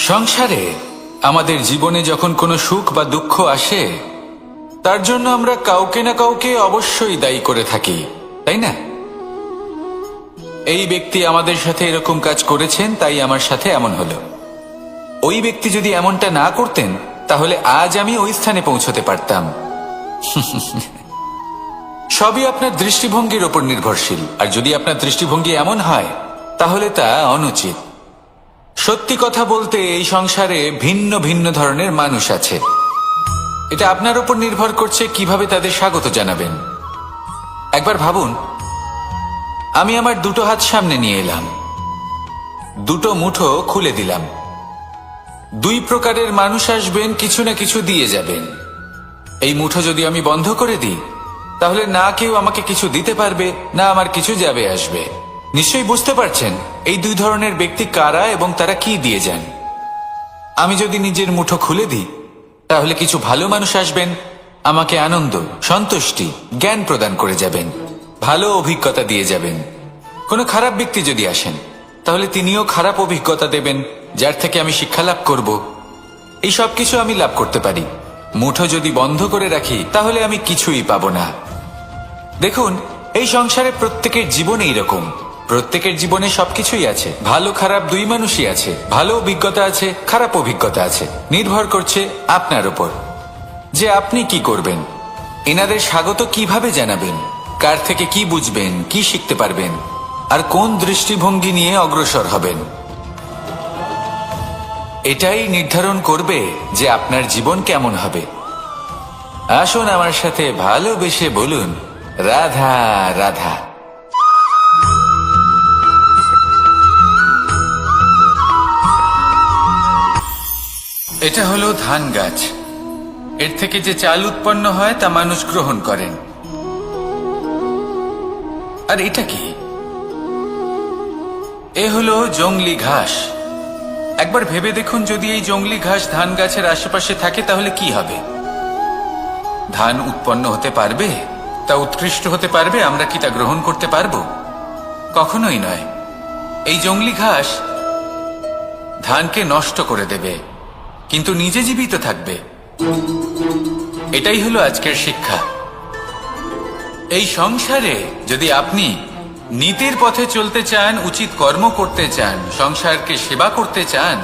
সংসারে আমাদের জীবনে যখন কোনো সুখ বা দুঃখ আসে, তার জন্য আমরা কাউকে না কাউকে অবশ্যই দায়ী করে থাকি, তাই না? এই ব্যক্তি আমাদের সাথে এরকম কাজ করেছেন, তাই আমার সাথে এমন হলো। ওই ব্যক্তি যদি এমনটা না করতেন, তাহলে আজ আমি ওই স্থানে পৌঁছতে পারতাম। সবই আপনার দৃষ্টিভঙ্গির ওপর নির্ভরশীল। আর যদি আপনার দৃষ্টিভঙ্গি এমন হয়, তাহলে তা অনুচিত। সত্যি কথা বলতে, এই সংসারে ভিন্ন ভিন্ন ধরনের মানুষ আছে। এটা আপনার উপর নির্ভর করছে কিভাবে তাদের স্বাগত জানাবেন। একবার ভাবুন, আমি আমার দুটো হাত সামনে নিয়ে এলাম, দুটো মুঠো খুলে দিলাম। দুই প্রকারের মানুষ আসবেন, কিছু না কিছু দিয়ে যাবেন। এই মুঠো যদি আমি বন্ধ করে দিই, তাহলে না কেউ আমাকে কিছু দিতে পারবে, না আমার কিছু যাবে আসবে। নিশ্চয়ই বুঝতে পারছেন এই দুই ধরনের ব্যক্তি কারা এবং তারা কি দিয়ে যান। আমি যদি নিজের মুঠো খুলে দিই, তাহলে কিছু ভালো মানুষ আসবেন, আমাকে আনন্দ, সন্তুষ্টি, জ্ঞান প্রদান করে যাবেন, ভালো অভিজ্ঞতা দিয়ে যাবেন। কোনো খারাপ ব্যক্তি যদি আসেন, তাহলে তিনিও খারাপ অভিজ্ঞতা দেবেন, যার থেকে আমি শিক্ষা লাভ করব। এই সব কিছু আমি লাভ করতে পারি। মুঠো যদি বন্ধ করে রাখি, তাহলে আমি কিছুই পাবো না। দেখুন, এই সংসারে প্রত্যেকের জীবনে এইরকম। প্রত্যেকের জীবনে সবকিছুই আছে, ভালো খারাপ দুই মানুষই আছে, ভালো অভিজ্ঞতা আছে, খারাপ অভিজ্ঞতা আছে। নির্ভর করছে আপনার উপর যে আপনি কি করবেন, এনাদের স্বাগত কিভাবে জানাবেন, কার থেকে কি বুঝবেন, কি শিখতে পারবেন, আর কোন দৃষ্টিভঙ্গি নিয়ে অগ্রসর হবেন। এটাই নির্ধারণ করবে যে আপনার জীবন কেমন হবে। আসুন আমার সাথে ভালোবেসে বলুন, রাধা রাধা। এটা হলো ধান গাছ। এর থেকে যে চাল উৎপন্ন হয় তা মানুষ গ্রহণ করেন। আর এটা কি? এ হলো জংলি ঘাস। একবার ভেবে দেখুন, যদি এই জংলি ঘাস ধান গাছের আশেপাশে থাকে তাহলে কি হবে? ধান উৎপন্ন হতে পারবে? তা উৎকৃষ্ট হতে পারবে? আমরা কি তা গ্রহণ করতে পারবো? কখনোই নয়। এই জংলি ঘাস ধানকে নষ্ট করে দেবে, কিন্তু নিজে জীবিত থাকবে। এটাই হলো আজকের শিক্ষা। এই সংসারে যদি আপনি নীতির পথে চলতে চান, উচিত কর্ম করতে চান, সংসারকে সেবা করতে চান,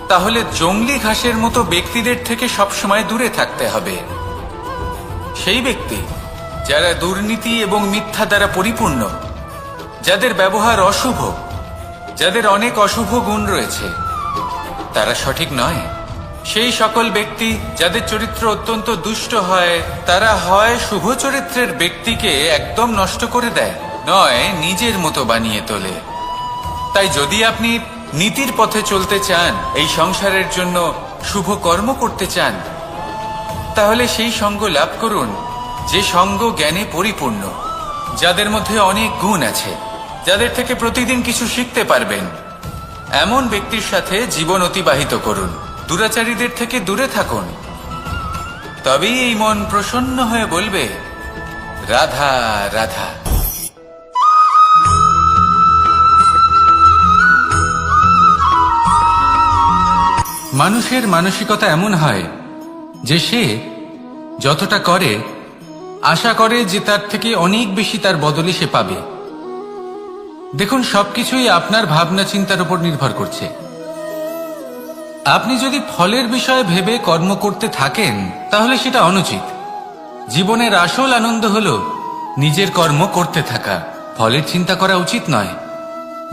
তাহলে জংলি ঘাসের মতো ব্যক্তিদের থেকে সবসময় দূরে থাকতে হবে। সেই ব্যক্তি যারা দুর্নীতি এবং মিথ্যা দ্বারা পরিপূর্ণ, যাদের ব্যবহার অশুভ, যাদের অনেক অশুভ গুণ রয়েছে, তারা সঠিক নয়। সেই সকল ব্যক্তি যাদের চরিত্র অত্যন্ত দুষ্ট হয়, তারা হয় শুভ চরিত্রের ব্যক্তিকে একদম নষ্ট করে দেয়, নয় নিজের মতো বানিয়ে তোলে। তাই যদি আপনি নীতির পথে চলতে চান, এই সংসারের জন্য শুভ কর্ম করতে চান, তাহলে সেই সঙ্গ লাভ করুন যে সঙ্গ জ্ঞানে পরিপূর্ণ, যাদের মধ্যে অনেক গুণ আছে, যাদের থেকে প্রতিদিন কিছু শিখতে পারবেন। এমন ব্যক্তির সাথে জীবন অতিবাহিত করুন। দুরাচারীদের থেকে দূরে থাকুন। তবেই এই মন প্রসন্ন হয়ে বলবে, রাধা রাধা। মানুষের মানসিকতা এমন হয় যে সে যতটা করে আশা করে যে তার থেকে অনেক বেশি তার বদলে সে পাবে। দেখুন, সবকিছুই আপনার ভাবনা চিন্তার উপর নির্ভর করছে। আপনি যদি ফলের বিষয়ে ভেবে কর্ম করতে থাকেন তাহলে সেটা অনুচিত। জীবনের আসল আনন্দ হলো নিজের কর্ম করতে থাকা, ফলের চিন্তা করা উচিত নয়।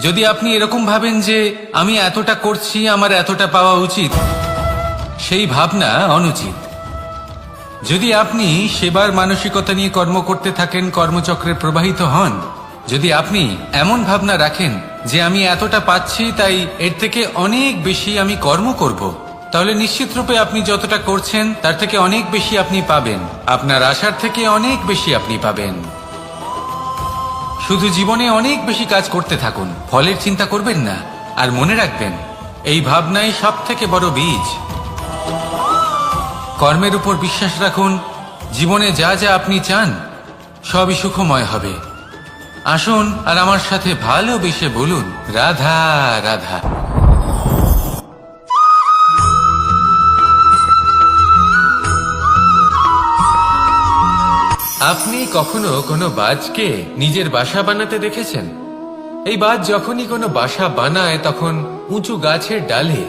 যদি আপনি এরকম ভাবেন যে আমি এতটা করছি, আমার এতটা পাওয়া উচিত, সেই ভাবনা অনুচিত। যদি আপনি সেবার মানসিকতা নিয়ে কর্ম করতে থাকেন, কর্মচক্রে প্রবাহিত হন, যদি আপনি এমন ভাবনা রাখেন যে আমি এতটা পাচ্ছি তাই এর থেকে অনেক বেশি আমি কর্ম করব, তাহলে নিশ্চিত রূপে আপনি যতটা করছেন তার থেকে অনেক বেশি আপনি পাবেন। আপনার আশার থেকে অনেক বেশি আপনি পাবেন। শুধু জীবনে অনেক বেশি কাজ করতে থাকুন, ফলের চিন্তা করবেন না। আর মনে রাখবেন, এই ভাবনাই সব থেকে বড় বীজ। কর্মের উপর বিশ্বাস রাখুন। জীবনে যা যা আপনি চান সবই সুখময় হবে। আসুন আর আমার সাথে ভালোবেসে বলুন, রাধা রাধা। আপনি কখনো কোনো বাজকে নিজের বাসা বানাতে দেখেছেন? এই বাজ যখনই কোনো বাসা বানায় তখন উঁচু গাছের ডালে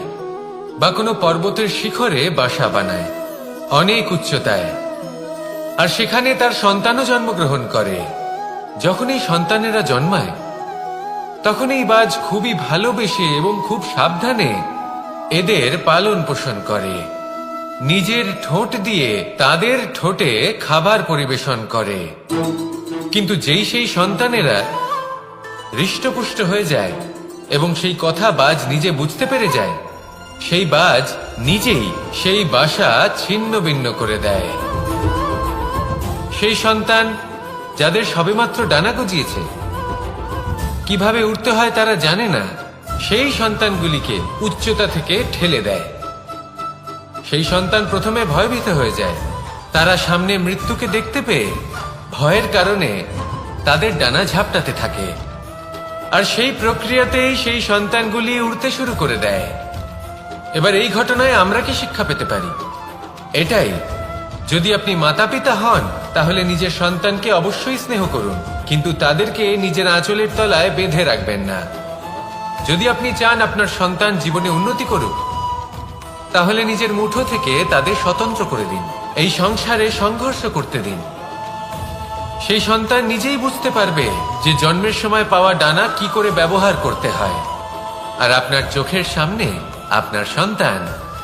বা কোনো পর্বতের শিখরে বাসা বানায়, অনেক উচ্চতায়। আর সেখানে তার সন্তানও জন্মগ্রহণ করে। যখন এই সন্তানেরা জন্মায় তখন এই বাজ খুবই ভালোবেসে এবং খুব সাবধানে এদের পালন পোষণ করে। নিজের ঠোঁট দিয়ে তাদের ঠোঁটে খাবার পরিবেশন করে। কিন্তু যেই সেই সন্তানেরা হৃষ্টপুষ্ট হয়ে যায় এবং সেই কথা বাজ নিজে বুঝতে পেরে যায়, সেই বাজ নিজেই সেই বাসা ছিন্ন ভিন্ন করে দেয়। সেই সন্তান যাদের সবেমাত্র ডানা গজিয়েছে, কিভাবে উঠতে হয় তারা জানে না, সেই সন্তানগুলিকে উচ্চতা থেকে ঠেলে দেয়। সেই সন্তান প্রথমে ভয়ভীত হয়ে যায়। তারা সামনে মৃত্যুকে দেখতে পেয়ে ভয়ের কারণে তাদের ডানা ঝাপটাতে থাকে। আর সেই প্রক্রিয়াতেই সেই সন্তানগুলি উড়তে শুরু করে দেয়। এবার এই ঘটনায় আমরা কি শিক্ষা পেতে পারি? এটাই, যদি আপনি মাতা পিতা হন তাহলে নিজের সন্তানকে অবশ্যই স্নেহ করুন, কিন্তু তাদেরকে নিজের আঁচলের তলায় বেঁধে রাখবেন না। যদি আপনি চান আপনার সন্তান জীবনে উন্নতি করুক, তাহলে নিজের মুঠো থেকে তাদের স্বতন্ত্র করে দিন। এই সংসারে সংঘর্ষ করতে দিন। সেই সন্তান নিজেই বুঝতে পারবে যে জন্মের সময় পাওয়া ডানা কি করে ব্যবহার করতে হয়। আর আপনার চোখের সামনে আপনার সন্তান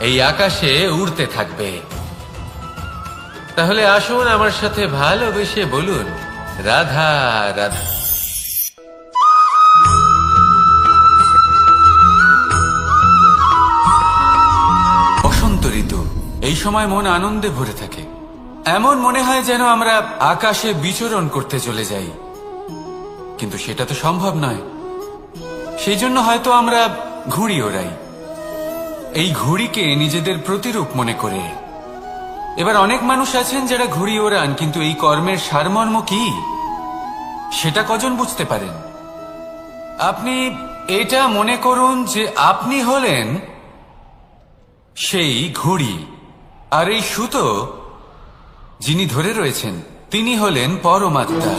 এই আকাশে উড়তে থাকবে। তাহলে আসুন আমার সাথে ভালোবেসে বলুন, রাধা রাধা। বসন্ত ঋতু, এই সময় মন আনন্দে ভরে থাকে। এমন মনে হয় যেন আমরা আকাশে বিচরণ করতে চলে যাই, কিন্তু সেটা তো সম্ভব নয়। সেই জন্য হয়তো আমরা ঘুড়ি ওড়াই, এই ঘুড়িকে নিজেদের প্রতিরূপ মনে করে। এবার অনেক মানুষ আছেন যারা ঘুড়ি ওড়ান, কিন্তু এই কর্মের সারমর্ম কি সেটা কজন বুঝতে পারেন? আপনি এটা মনে করুন যে আপনি হলেন সেই ঘুড়ি, আর এই সুতো যিনি ধরে রয়েছেন তিনি হলেন পরমাত্মা।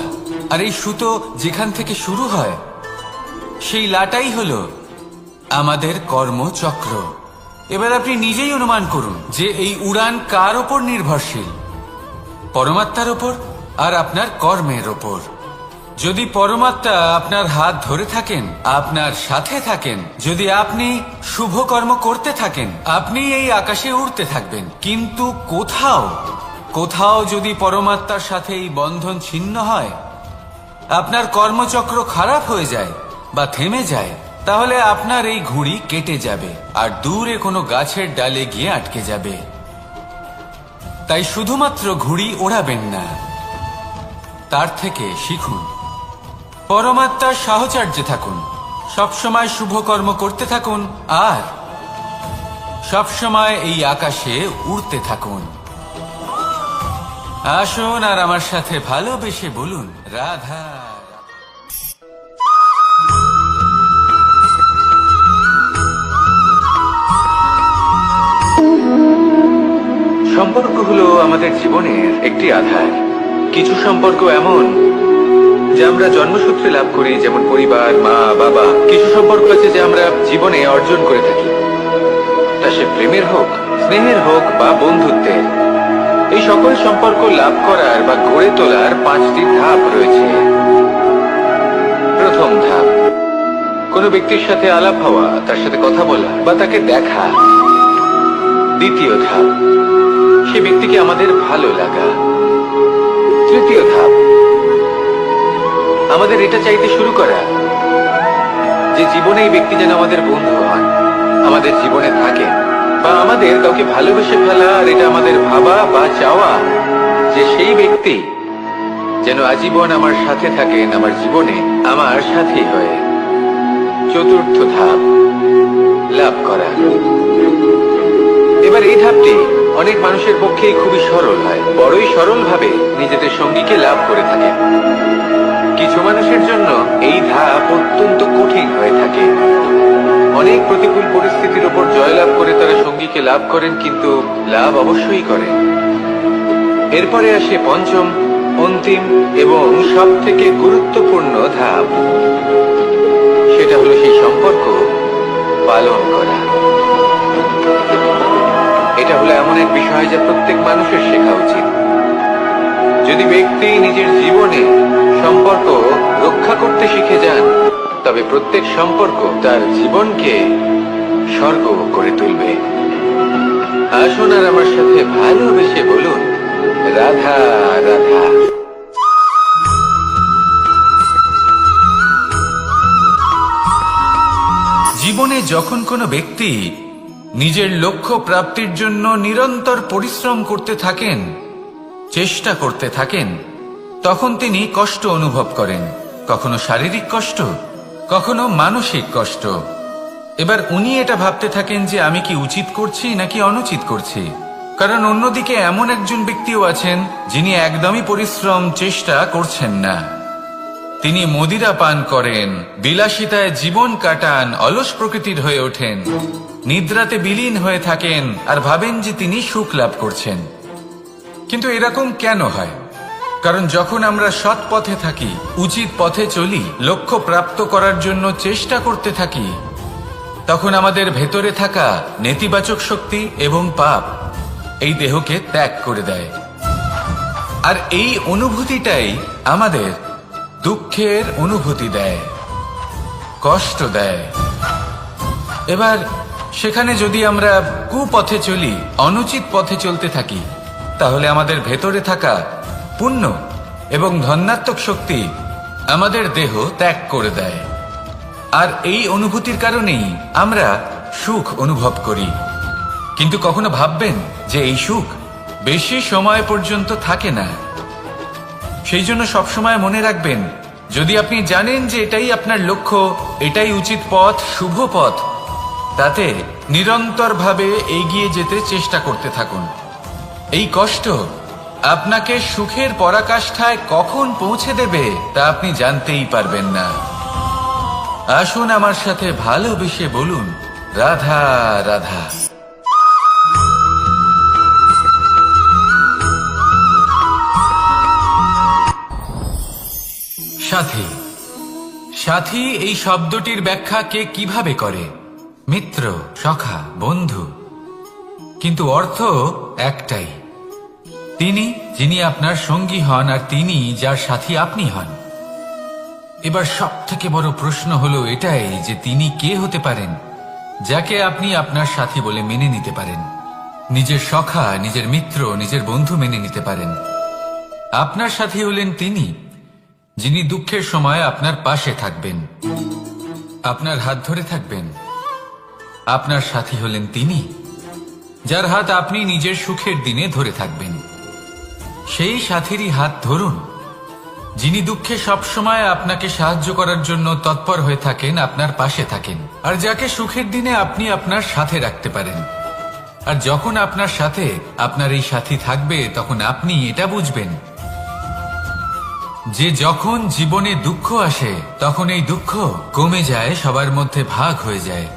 আর এই সুতো যেখান থেকে শুরু হয় সেই লাটাই হলো আমাদের কর্মচক্র। এবার আপনি নিজেই অনুমান করুন যে এই উড়ান কার ওপর নির্ভরশীল, পরমাত্মার ওপর আর আপনার কর্মের ওপর। যদি পরমাত্মা আপনার হাত ধরে থাকেন, আপনার সাথে থাকেন, যদি আপনি শুভ কর্ম করতে থাকেন, আপনি এই আকাশে উড়তে থাকবেন। কিন্তু কোথাও কোথাও যদি পরমাত্মার সাথে এই বন্ধন ছিন্ন হয়, আপনার কর্মচক্র খারাপ হয়ে যায় বা থেমে যায়, তাহলে আপনার এই ঘুড়ি কেটে যাবে আর দূরে কোনো গাছের ডালে গিয়ে আটকে যাবে। তাই শুধুমাত্র ঘুড়ি ওড়াবেন না, তার থেকে শিখুন, পরমাত্মার সাহচর্যে থাকুন, সবসময় শুভ কর্ম করতে থাকুন আর সবসময় এই আকাশে উড়তে থাকুন। আসুন আর আমার সাথে ভালোবেসে বলুন, রাধা। সম্পর্ক হলো আমাদের জীবনের একটি আধার। কিছু সম্পর্ক এমন যে আমরা জন্মসূত্রে লাভ করি, যেমন পরিবার, মা বাবা। কিছু সম্পর্ক আছে যে আমরা জীবনে অর্জন করে থাকি, তা সে প্রেমের হোক, স্নেহের হোক বা বন্ধুত্বের। এই সকল সম্পর্ক লাভ করার বা গড়ে তোলার 5টি ধাপ রয়েছে। প্রথম ধাপ, কোনো ব্যক্তির সাথে আলাপ হওয়া, তার সাথে কথা বলা বা তাকে দেখা। দ্বিতীয় ধাপ, সে ব্যক্তিকে আমাদের ভালো লাগা। তৃতীয় ধাপ, আমাদের এটা চাইতে শুরু করা যে জীবনে এই ব্যক্তি যেন আমাদের বন্ধু হন, আমাদের জীবনে থাকে, বা আমাদের কাউকে ভালোবেসে ফেলা। আর এটা আমাদের ভাবা বা চাওয়া যে সেই ব্যক্তি যেন আজীবন আমার সাথে থাকেন, আমার জীবনে আমার সাথী হয়ে। চতুর্থ ধাপ, লাভ করা। এবার এই ধাপটি অনেক মানুষের পক্ষেই খুবই সরল হয়, বড়ই সরল ভাবে নিজেদের সঙ্গীকে লাভ করে থাকে। কিছু মানুষের জন্য এই ধাপ অত্যন্ত কঠিন হয়ে থাকে। অনেক প্রতিকূল পরিস্থিতির উপর জয়লাভ করে তারা সঙ্গীকে লাভ করেন, কিন্তু লাভ অবশ্যই করেন। এরপরে আসে পঞ্চম, অন্তিম এবং সব থেকে গুরুত্বপূর্ণ ধাপ। সেটা হলো সেই সম্পর্ক পালন করা। এটা হলো এমন এক বিষয় যা প্রত্যেক মানুষের শেখা উচিত। যদি ব্যক্তি নিজের জীবনে সম্পর্ক রক্ষা করতে শিখে যান, তবে প্রত্যেক সম্পর্ক তার জীবনকে স্বর্গ করে তুলবে। আসুন আর আমার সাথে ভালোবেসে বলুন, রাধা রাধা। জীবনে যখন কোনো ব্যক্তি নিজের লক্ষ্য প্রাপ্তির জন্য নিরন্তর পরিশ্রম করতে থাকেন, চেষ্টা করতে থাকেন, তখন তিনি কষ্ট অনুভব করেন। কখনো শারীরিক কষ্ট, কখনো মানসিক কষ্ট। এবার উনি এটা ভাবতে থাকেন যে আমি কি উচিত করছি নাকি অনুচিত করছি। কারণ অন্যদিকে এমন একজন ব্যক্তিও আছেন যিনি একদমই পরিশ্রম চেষ্টা করছেন না। তিনি মদিরা পান করেন, বিলাসিতায় জীবন কাটান, অলস প্রকৃতির হয়ে ওঠেন, নিদ্রাতে বিলীন হয়ে থাকেন আর ভাবেন যে তিনি সুখ লাভ করছেন। কিন্তু এরকম কেন হয়? কারণ যখন আমরা সৎ পথে থাকি, উচিত পথে চলি, লক্ষ্য প্রাপ্ত করার জন্য চেষ্টা করতে থাকি, তখন আমাদের ভেতরে থাকা নেতিবাচক শক্তি এবং পাপ এই দেহকে ত্যাগ করে দেয়। আর এই অনুভূতিটাই আমাদের দুঃখের অনুভূতি দেয়, কষ্ট দেয়। এবার সেখানে যদি আমরা কুপথে চলি, অনুচিত পথে চলতে থাকি, তাহলে আমাদের ভেতরে থাকা পুণ্য এবং ধনাত্মক শক্তি আমাদের দেহ ত্যাগ করে দেয়। আর এই অনুভূতির কারণেই আমরা সুখ অনুভব করি। কিন্তু কখনো ভাববেন যে এই সুখ বেশি সময় পর্যন্ত থাকে না। সেই জন্য সবসময় মনে রাখবেন, যদি আপনি জানেন যে এটাই আপনার লক্ষ্য, এটাই উচিত পথ, শুভ পথ, তাতে নিরন্তরভাবে এগিয়ে যেতে চেষ্টা করতে থাকুন। এই কষ্ট আপনাকে সুখের পরাকাষ্ঠায় কখন পৌঁছে দেবে তা আপনি জানতেই পারবেন না। আসুন আমার সাথে ভালোবেসে বলুন, রাধা রাধা। সাথী। সাথী এই শব্দটির ব্যাখ্যা কে কিভাবে করে? মিত্র, সখা, বন্ধু। কিন্তু অর্থ একটাই, তিনি যিনি আপনার সঙ্গী হন আর তিনি যার সাথী আপনি হন। এবার সব থেকে বড় প্রশ্ন হলো এটাই যে তিনি কে হতে পারেন যাকে আপনি আপনার সাথী বলে মেনে নিতে পারেন, নিজের সখা, নিজের মিত্র, নিজের বন্ধু মেনে নিতে পারেন। আপনার সাথী হলেন তিনি যিনি দুঃখের সময় আপনার পাশে থাকবেন, আপনার হাত ধরে থাকবেন। আপনার সাথী হলেন তিনি যার হাত আপনি নিজের সুখের দিনে ধরে থাকবেন। সেই সাথীরই হাত ধরুন যিনি দুঃখে সবসময় আপনাকে সাহায্য করার জন্য তৎপর হয়ে থাকেন, আপনার পাশে থাকেন, আর যাকে সুখের দিনে আপনি আপনার সাথে রাখতে পারেন। আর যখন আপনার সাথে আপনার এই সাথী থাকবে, তখন আপনি এটা বুঝবেন যে যখন জীবনে দুঃখ আসে তখন এই দুঃখ কমে যায়, সবার মধ্যে ভাগ হয়ে যায়।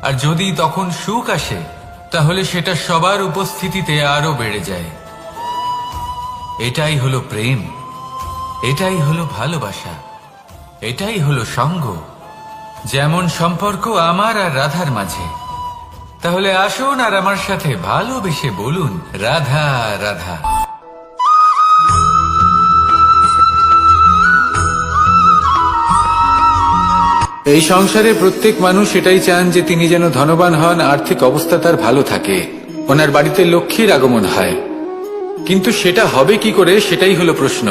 আর যদি তখন সুখ আসে তাহলে সেটা সবার উপস্থিতিতে আরো বেড়ে যায়। এটাই হলো প্রেম, এটাই হলো ভালোবাসা, এটাই হলো সঙ্গ। যেমন সম্পর্ক আমার আর রাধার মাঝে। তাহলে আসুন আর আমার সাথে ভালোবেসে বলুন, রাধা রাধা। এই সংসারে প্রত্যেক মানুষ এটাই চান যে তিনি যেন ধনবান হন, আর্থিক অবস্থা তার ভালো থাকে, ওনার বাড়িতে লক্ষ্মীর আগমন হয়। কিন্তু সেটা হবে কি করে, সেটাই হলো প্রশ্ন।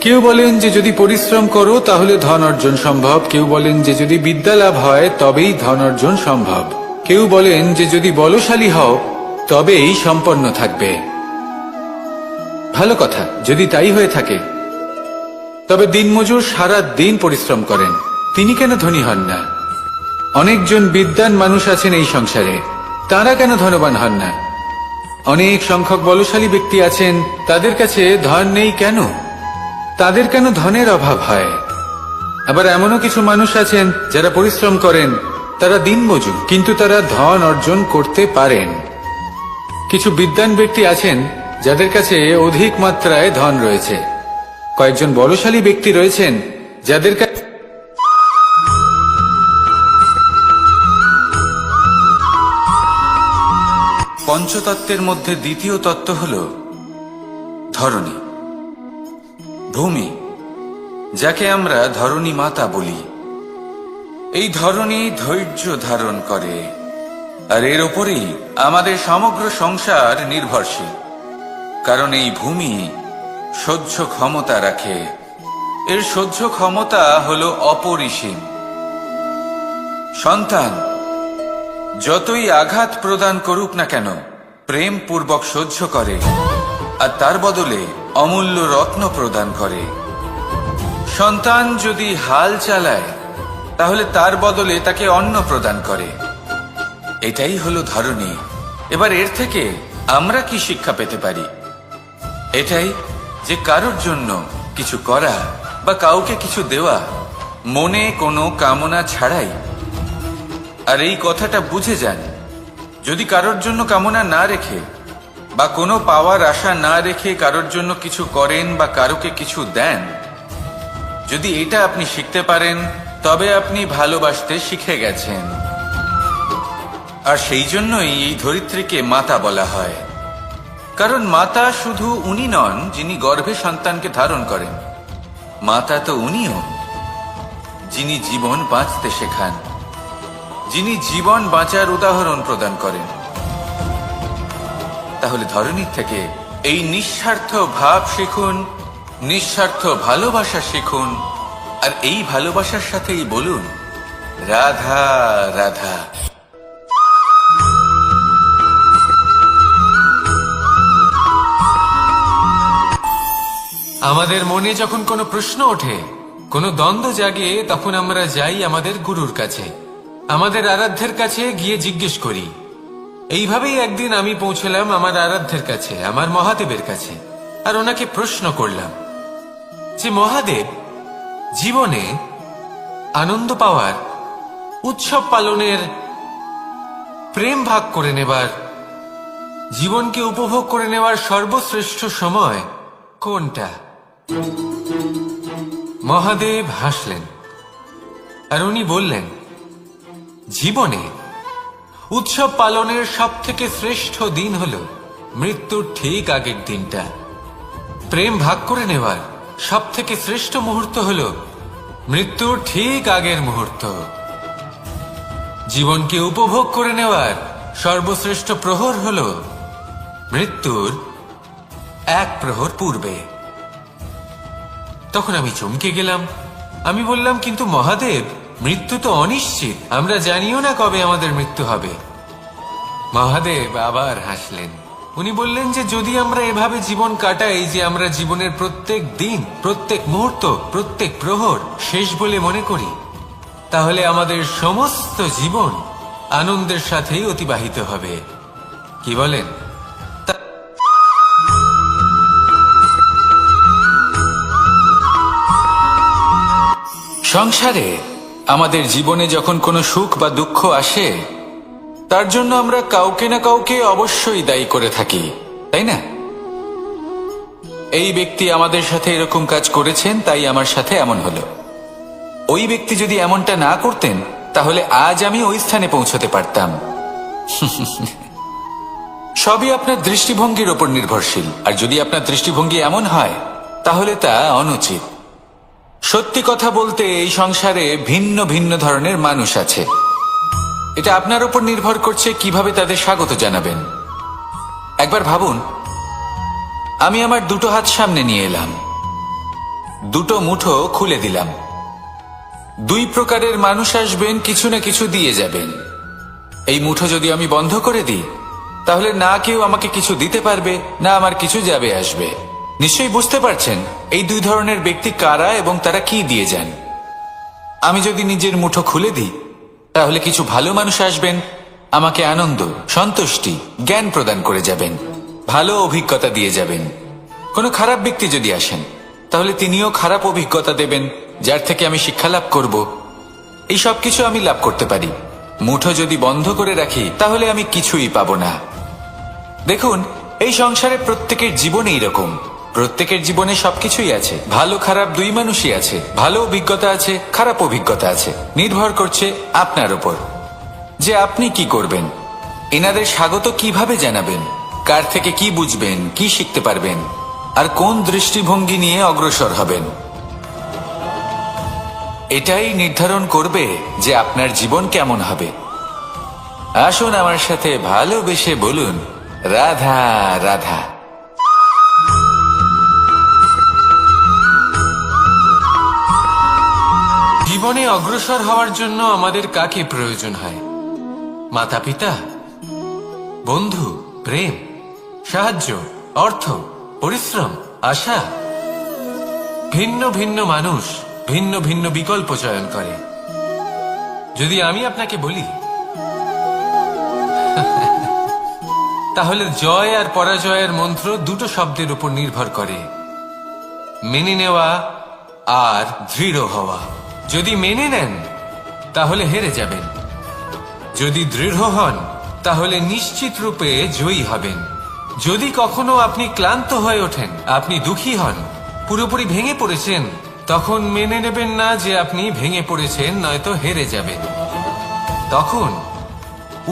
কেউ বলেন যে যদি পরিশ্রম করো তাহলে ধন অর্জন সম্ভব, কেউ বলেন যে যদি বিদ্যা লাভ হয় তবেই ধন অর্জন সম্ভব, কেউ বলেন যে যদি বলশালী হও তবেই সম্পন্ন থাকবে। ভালো কথা, যদি তাই হয়ে থাকে, তবে দিনমজুর সারা দিন পরিশ্রম করেন, তিনি কেন ধনী হন না? অনেকজন বিদ্বান মানুষ আছেন এই সংসারে, তারা কেন ধনবান হন না? অনেক সংখ্যক বলশালী ব্যক্তি আছেন, তাদের কাছে ধন নেই কেন? তাদের কেন ধনের অভাব হয়? আবার এমনও কিছু মানুষ আছেন যারা পরিশ্রম করেন, তারা দিনমজুর, কিন্তু তারা ধন অর্জন করতে পারেন। কিছু বিদ্বান ব্যক্তি আছেন যাদের কাছে অধিক মাত্রায় ধন রয়েছে। কয়েকজন বলশালী ব্যক্তি রয়েছেন যাদের কাছে পঞ্চতত্ত্বের মধ্যে দ্বিতীয় তত্ত্ব হল ধরণী, ভূমি, যাকে আমরা ধরণী মাতা বলি। এই ধরণী ধৈর্য ধারণ করে, আর এর ওপরেই আমাদের সমগ্র সংসার নির্ভরশীল। কারণ এই ভূমি সহ্য ক্ষমতা রাখে, এর সহ্য ক্ষমতা হল অপরিসীম। সন্তান যতই আঘাত প্রদান করুক না কেন, প্রেম পূর্বক সহ্য করে, আর তার বদলে অমূল্য রত্ন প্রদান করে। সন্তান যদি হাল চালায় তাহলে তার বদলে তাকে অন্ন প্রদান করে। এটাই হলো ধরণী। এবার এর থেকে আমরা কি শিক্ষা পেতে পারি? এটাই যে কারোর জন্য কিছু করা বা কাউকে কিছু দেওয়া মনে কোনো কামনা ছাড়াই। আর এই কথাটা বুঝে যান, যদি কারোর জন্য কামনা না রেখে বা কোনো পাওয়ার আশা না রেখে কারোর জন্য কিছু করেন বা কারোকে কিছু দেন, যদি এটা আপনি শিখতে পারেন, তবে আপনি ভালোবাসতে শিখে গেছেন। আর সেই জন্যই এই ধরিত্রীকে মাতা বলা হয়। কারণ মাতা শুধু উনি নন যিনি গর্ভে সন্তানকে ধারণ করেন, মাতা তো উনিও যিনি জীবন বাঁচতে শেখান, যিনি জীবন বাঁচার উদাহরণ প্রদান করেন। তাহলে ধরনীর থেকে এই নিঃস্বার্থ ভাব শিখুন, নিঃস্বার্থ ভালোবাসা শিখুন, আর এই ভালোবাসার সাথেই বলুন রাধা রাধা। আমাদের মনে যখন কোনো প্রশ্ন ওঠে, কোনো দ্বন্দ্ব জাগে, তখন আমরা যাই আমাদের গুরুর কাছে, আমাদের আরাধ্যের কাছে গিয়ে জিজ্ঞেস করি। এইভাবেই একদিন আমি পৌঁছলাম আমার আরাধ্যের কাছে, আমার মহাদেবের কাছে, আর ওনাকে প্রশ্ন করলাম যে মহাদেব, জীবনে আনন্দ পাওয়ার, উৎসব পালনের, প্রেম ভাগ করে নেবার, জীবনকে উপভোগ করে নেওয়ার সর্বশ্রেষ্ঠ সময় কোনটা? মহাদেব হাসলেন আর উনি বললেন, জীবনে উৎসব পালনের সব থেকে শ্রেষ্ঠ দিন হল মৃত্যুর ঠিক আগের দিনটা। প্রেম ভাগ করে নেওয়ার সব থেকে শ্রেষ্ঠ মুহূর্ত হল মৃত্যুর ঠিক আগের মুহূর্ত। জীবনকে উপভোগ করে নেওয়ার সর্বশ্রেষ্ঠ প্রহর হল মৃত্যুর এক প্রহর পূর্বে। তখন আমি চমকে গেলাম। আমি বললাম, কিন্তু মহাদেব, মৃত্যু তো অনিশ্চিত, আমরা জানিও না কবে আমাদের মৃত্যু হবে। মহাদেব আবার হাসলেন। উনি বললেন যে যদি আমরা এভাবে জীবন কাটাই যে আমরা জীবনের প্রত্যেক দিন, প্রত্যেক মুহূর্ত, প্রত্যেক প্রহর শেষ বলে মনে করি, তাহলে আমাদের সমস্ত জীবন আনন্দের সাথেই অতিবাহিত হবে। কি বলেন? সংসারে আমাদের জীবনে যখন কোনো সুখ বা দুঃখ আসে, তার জন্য আমরা কাউকে না কাউকে অবশ্যই দায়ী করে থাকি, তাই না? এই ব্যক্তি আমাদের সাথে এরকম কাজ করেছেন, তাই আমার সাথে এমন হলো। ওই ব্যক্তি যদি এমনটা না করতেন, তাহলে আজ আমি ওই স্থানে পৌঁছতে পারতাম। সবই আপনার দৃষ্টিভঙ্গির ওপর নির্ভরশীল, আর যদি আপনার দৃষ্টিভঙ্গি এমন হয়, তাহলে তা অনুচিত। সত্যি কথা বলতে, এই সংসারে ভিন্ন ভিন্ন ধরনের মানুষ আছে। এটা আপনার উপর নির্ভর করছে কিভাবে তাদের স্বাগত জানাবেন। একবার ভাবুন, আমি আমার দুটো হাত সামনে নিয়ে এলাম, দুটো মুঠো খুলে দিলাম। দুই প্রকারের মানুষ আসবেন, কিছু না কিছু দিয়ে যাবেন। এই মুঠো যদি আমি বন্ধ করে দিই, তাহলে না কেউ আমাকে কিছু দিতে পারবে, না আমার কিছু যাবে আসবে। নিশ্চয়ই বুঝতে পারছেন এই দুই ধরনের ব্যক্তি কারা এবং তারা কি দিয়ে যান। আমি যদি নিজের মুঠো খুলে দিই, তাহলে কিছু ভালো মানুষ আসবেন, আমাকে আনন্দ, সন্তুষ্টি, জ্ঞান প্রদান করে যাবেন, ভালো অভিজ্ঞতা দিয়ে যাবেন। কোনো খারাপ ব্যক্তি যদি আসেন, তাহলে তিনিও খারাপ অভিজ্ঞতা দেবেন, যার থেকে আমি শিক্ষা লাভ করব। এই সব কিছু আমি লাভ করতে পারি। মুঠো যদি বন্ধ করে রাখি, তাহলে আমি কিছুই পাবো না। দেখুন, এই সংসারে প্রত্যেকের জীবনে এইরকম। প্রত্যেকের জীবনে সবকিছুই আছে, ভালো খারাপ দুই মানুষই আছে, ভালো অভিজ্ঞতা আছে, খারাপ অভিজ্ঞতা আছে। নির্ভর করছে আপনার উপর যে আপনি কি করবেন, এনাদের স্বাগত কিভাবে জানাবেন, কার থেকে কি বুঝবেন, কি শিখতে পারবেন, আর কোন দৃষ্টিভঙ্গি নিয়ে অগ্রসর হবেন। এটাই নির্ধারণ করবে যে আপনার জীবন কেমন হবে। আসুন আমার সাথে ভালোবেসে বলুন রাধা রাধা। জীবনে অগ্রসর হওয়ার জন্য আমাদের কাকে প্রয়োজন হয়? মাতা পিতা, বন্ধু, প্রেম, সাহায্য, অর্থ, পরিশ্রম, আশা। ভিন্ন ভিন্ন মানুষ ভিন্ন ভিন্ন বিকল্প চয়ন করে। যদি আমি আপনাকে বলি, তাহলে জয় আর পরাজয়ের মন্ত্র দুটো শব্দের উপর নির্ভর করে, মেনে নেওয়া আর দৃঢ় হওয়া। যদি মেনে নেন, তাহলে হেরে যাবেন। যদি দৃঢ় হন, তাহলে নিশ্চিত রূপে জয়ী হবেন। যদি কখনো আপনি ক্লান্ত হয়ে ওঠেন, আপনি দুঃখী হন, পুরোপুরি ভেঙে পড়েছেন, তখন মেনে নেবেন না যে আপনি ভেঙে পড়েছেন, নয়তো হেরে যাবেন। তখন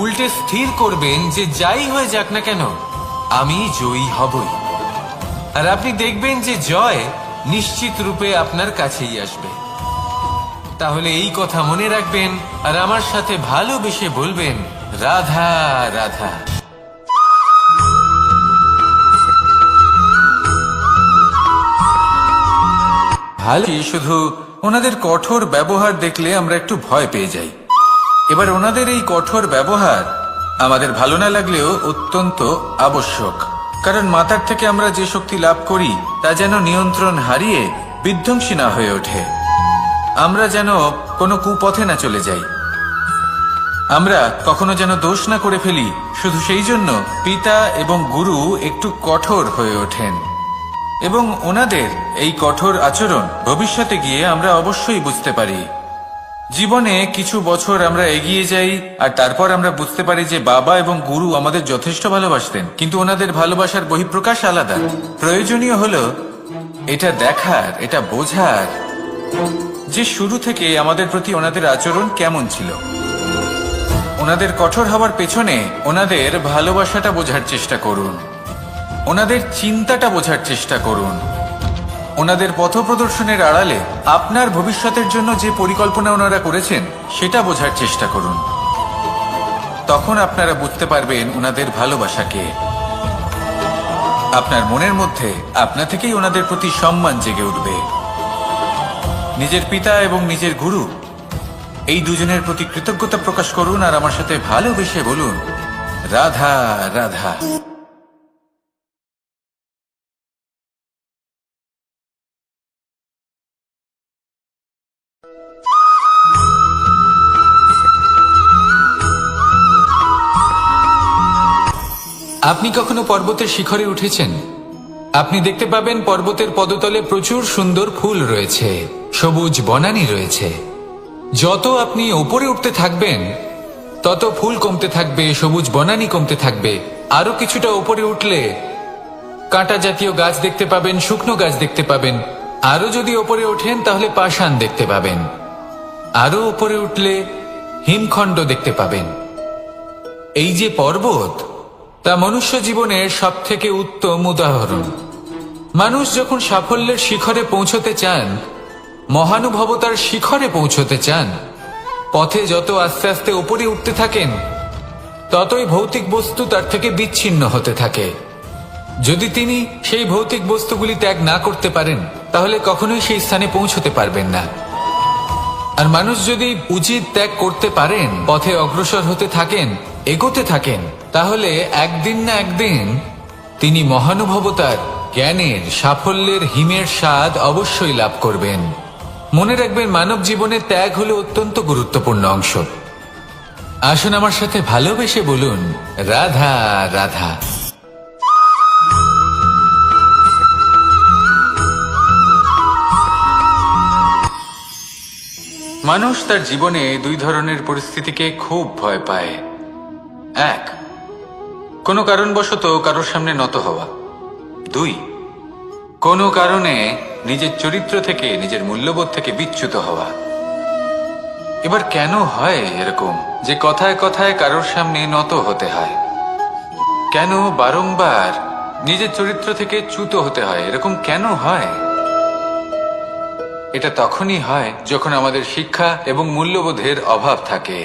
উল্টে স্থির করবেন যে যাই হয়ে যাক না কেন, আমি জয়ী হবই। আর আপনি দেখবেন যে জয় নিশ্চিত রূপে আপনার কাছেই আসবে। তাহলে এই কথা মনে রাখবেন আর আমার সাথে ভালোবেসে বলবেন, রাধা রাধা। ভালো, শুধু ওনাদের কঠোর ব্যবহার দেখলে আমরা একটু ভয় পেয়ে যাই। এবার ওনাদের এই কঠোর ব্যবহার আমাদের ভালো না লাগলেও অত্যন্ত আবশ্যক, কারণ মাথার থেকে আমরা যে শক্তি লাভ করি তা যেন নিয়ন্ত্রণ হারিয়ে বিধ্বংসী না হয়ে ওঠে, আমরা যেন কোনো কুপথে না চলে যাই, আমরা কখনো যেন দোষ না করে ফেলি। শুধু সেই জন্য পিতা এবং গুরু একটু কঠোর হয়ে ওঠেন, এবং ওনাদের এই কঠোর আচরণ ভবিষ্যতে গিয়ে আমরা অবশ্যই বুঝতে পারি। জীবনে কিছু বছর আমরা এগিয়ে যাই আর তারপর আমরা বুঝতে পারি যে বাবা এবং গুরু আমাদের যথেষ্ট ভালোবাসতেন, কিন্তু ওনাদের ভালোবাসার বহিঃপ্রকাশ আলাদা। প্রয়োজনীয় হলো এটা দেখার, এটা বোঝার যে শুরু থেকে আমাদের প্রতি ওনাদের আচরণ কেমন ছিল। ওনাদের কঠোর হওয়ার পেছনে ওনাদের ভালোবাসাটা বোঝার চেষ্টা করুন, ওনাদের চিন্তাটা বোঝার চেষ্টা করুন, ওনাদের পথপ্রদর্শনের আড়ালে আপনার ভবিষ্যতের জন্য যে পরিকল্পনা ওনারা করেছেন সেটা বোঝার চেষ্টা করুন। তখন আপনারা বুঝতে পারবেন ওনাদের ভালোবাসাকে। আপনার মনের মধ্যে আপনা থেকেই ওনাদের প্রতি সম্মান জেগে উঠবে। নিজের পিতা এবং নিজের গুরু এই দুজনের প্রতি কৃতজ্ঞতা প্রকাশ করুন আর আমার সাথে ভালোবেসে বলুন, রাধা রাধা। আপনি কখনো পর্বতের শিখরে উঠেছেন? আপনি দেখতে পাবেন পর্বতের পদতলে প্রচুর সুন্দর ফুল রয়েছে, সবুজ বনানী রয়েছে। যত আপনি উপরে উঠতে থাকবেন তত ফুল কমতে থাকবে, সবুজ বনানী কমতে থাকবে। আরো কিছুটা উপরে উঠলে কাঁটা জাতীয় গাছ দেখতে পাবেন, শুকনো গাছ দেখতে পাবেন। আরো যদি উপরে ওঠেন তাহলে পাষাণ দেখতে পাবেন। আরো উপরে উঠলে হিমখণ্ড দেখতে পাবেন। এই যে পর্বত, তা মনুষ্য জীবনের সব থেকে উত্তম উদাহরণ। মানুষ যখন সাফল্যের শিখরে পৌঁছতে চান, মহানুভবতার শিখরে পৌঁছতে চান, পথে যত আস্তে আস্তে উপরে উঠতে থাকেন ততই ভৌতিক বস্তু তার থেকে বিচ্ছিন্ন হতে থাকে। যদি তিনি সেই ভৌতিক বস্তুগুলি ত্যাগ না করতে পারেন তাহলে কখনোই সেই স্থানে পৌঁছতে পারবেন না। আর মানুষ যদি উচিত ত্যাগ করতে পারেন, পথে অগ্রসর হতে থাকেন, এগোতে থাকেন, তাহলে একদিন না একদিন তিনি মহানুভবতার, জ্ঞানের, সাফল্যের হিমের স্বাদ অবশ্যই লাভ করবেন। মনে রাখবেন, মানব জীবনে ত্যাগ হলো অত্যন্ত গুরুত্বপূর্ণ অংশ। আসুন আমার সাথে ভালোবেসে বলুন, রাধা রাধা। মানুষ তার জীবনে দুই ধরনের পরিস্থিতিকে খুব ভয় পায়। এক, কোনো কারণবশত কারোর সামনে নত হওয়া। দুই, কোনো কারণে নিজের চরিত্র থেকে, নিজের মূল্যবোধ থেকে বিচ্যুত হওয়া। এবার কেন হয় এরকম যে কথায় কথায় কারোর সামনে নত হতে হয়? কেন বারংবার নিজের চরিত্র থেকে চ্যুত হতে হয়? এরকম কেন হয়? এটা তখনই হয় যখন আমাদের শিক্ষা এবং মূল্যবোধের অভাব থাকে।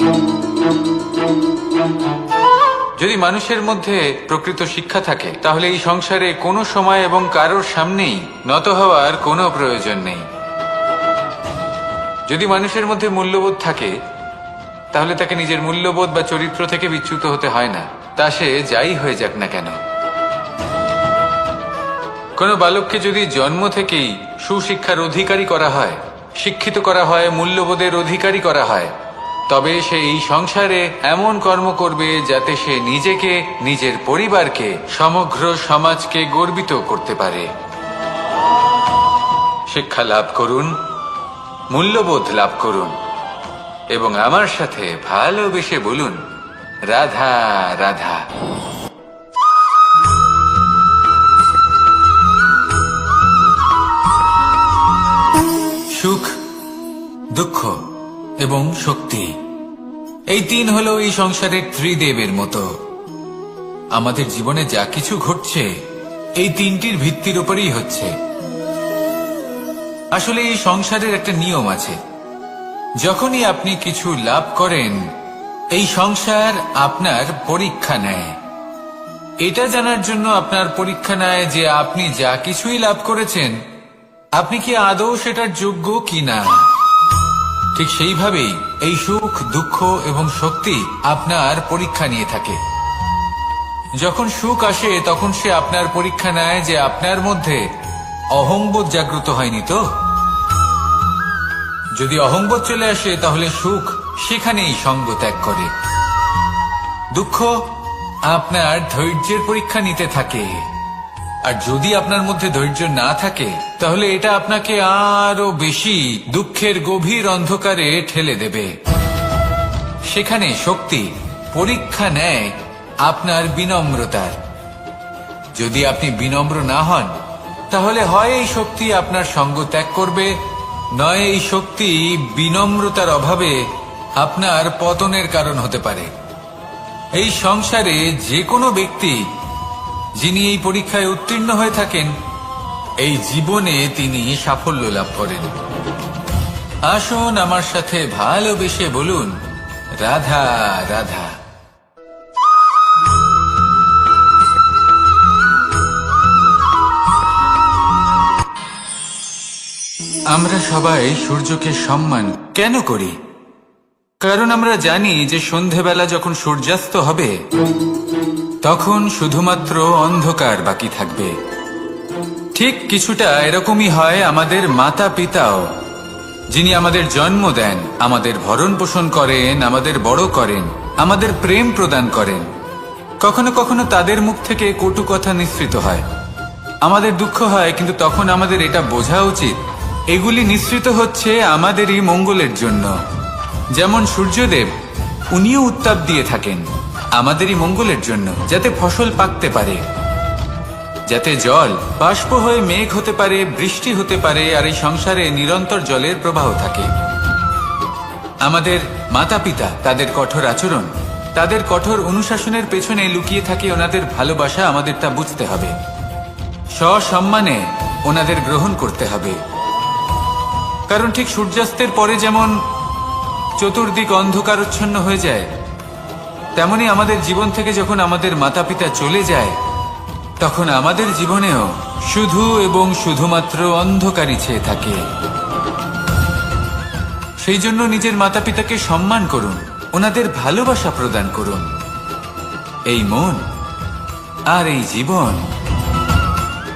যদি মানুষের মধ্যে প্রকৃত শিক্ষা থাকে তাহলে এই সংসারে কোনো সময় এবং কারোর সামনেই নত হওয়ার কোনো প্রয়োজন নেই। যদি মানুষের মধ্যে মূল্যবোধ থাকে তাহলে তাকে নিজের মূল্যবোধ বা চরিত্র থেকে বিচ্যুত হতে হয় না, তা সে যাই হয়ে যাক না কেন। কোনো বালককে যদি জন্ম থেকেই সুশিক্ষার অধিকারী করা হয়, শিক্ষিত করা হয়, মূল্যবোধের অধিকারী করা হয়, তবে সে এই সংসারে এমন কর্ম করবে যাতে সে নিজেকে, নিজের পরিবারকে, সমগ্র সমাজকে গর্বিত করতে পারে। শিক্ষা লাভ করুন, মূল্যবোধ লাভ করুন এবং আমার সাথে ভালোবেসে বলুন, রাধা রাধা। সুখ, দুঃখ এবং শক্তি, এই তিন হলো এই সংসারের ত্রিদেবের মতো। আমাদের জীবনে যা কিছু ঘটছে এই তিনটির ভিত্তির উপরেই হচ্ছে। আসলে এই সংসারের একটা নিয়ম আছে যখনই আপনি কিছু লাভ করেন, এই সংসার আপনার পরীক্ষা নেয়। এটা জানার জন্য আপনার পরীক্ষা নেয় যে আপনি যা কিছুই লাভ করেছেন, আপনি কি আদৌ সেটার যোগ্য কিনা। ঠিক সেইভাবেই এই সুখ, দুঃখ এবং শক্তি আপনার পরীক্ষা নিয়ে থাকে। যখন সুখ আসে তখন সে আপনার পরীক্ষা নেয় যে আপনার মধ্যে অহংবোধ জাগ্রত হয়নি তো। যদি অহংবোধ চলে আসে তাহলে সুখ সেখানেই সঙ্গ ত্যাগ করে। দুঃখ আপনার ধৈর্যের পরীক্ষা নিতে থাকে, আর যদি আপনার মধ্যে ধৈর্য না থাকে তাহলে এটা আপনাকে আরো বেশি দুঃখের গভীর অন্ধকারে ঠেলে দেবে। সেখানে শক্তি পরীক্ষা নেয় আপনার বিনম্রতার। যদি আপনি বিনম্র না হন তাহলে হয় এই শক্তি আপনার সঙ্গ ত্যাগ করবে, নয় এই শক্তি বিনম্রতার অভাবে আপনার পতনের কারণ হতে পারে। এই সংসারে যে কোনো ব্যক্তি যিনি এই পরীক্ষায় উত্তীর্ণ হয়ে থাকেন, এই জীবনে তিনি সাফল্য লাভ করেন। আসুন আমার সাথে ভালোবেসে বলুন, রাধা রাধা। আমরা সবাই সূর্যকে সম্মান কেন করি? কারণ আমরা জানি যে সন্ধেবেলা যখন সূর্যাস্ত হবে তখন শুধুমাত্র অন্ধকার বাকি থাকবে। ঠিক কিছুটা এরকমই হয় আমাদের মাতা পিতাও, যিনি আমাদের জন্ম দেন, আমাদের ভরণ পোষণ করেন, আমাদের বড় করেন, আমাদের প্রেম প্রদান করেন। কখনো কখনো তাদের মুখ থেকে কটু কথা নিঃসৃত হয়, আমাদের দুঃখ হয়, কিন্তু তখন আমাদের এটা বোঝা উচিত এগুলি নিঃসৃত হচ্ছে আমাদেরই মঙ্গলের জন্য। যেমন সূর্যদেব, উনিও উত্তাপ দিয়ে থাকেন আমাদেরই মঙ্গলের জন্য, যাতে ফসল পাকতে পারে, যাতে জল বাষ্প হয়ে মেঘ হতে পারে, বৃষ্টি হতে পারে, আর এই সংসারে নিরন্তর জলের প্রবাহ থাকে। আমাদের মাতা পিতা, তাদের কঠোর আচরণ, তাদের কঠোর অনুশাসনের পেছনে লুকিয়ে থাকে ওনাদের ভালোবাসা। আমাদের তা বুঝতে হবে, সসম্মানে ওনাদের গ্রহণ করতে হবে। কারণ ঠিক সূর্যাস্তের পরে যেমন চতুর্দিক অন্ধকারচ্ছন্ন হয়ে যায়, তেমনি আমাদের জীবন থেকে যখন আমাদের মাতা পিতা চলে যায় তখন আমাদের জীবনেও শুধু এবং শুধুমাত্র অন্ধকারই ছেয়ে থাকে। সেই জন্য নিজের মাতা পিতাকে সম্মান করুন, ওনাদের ভালোবাসা প্রদান করুন। এই মন আর এই জীবন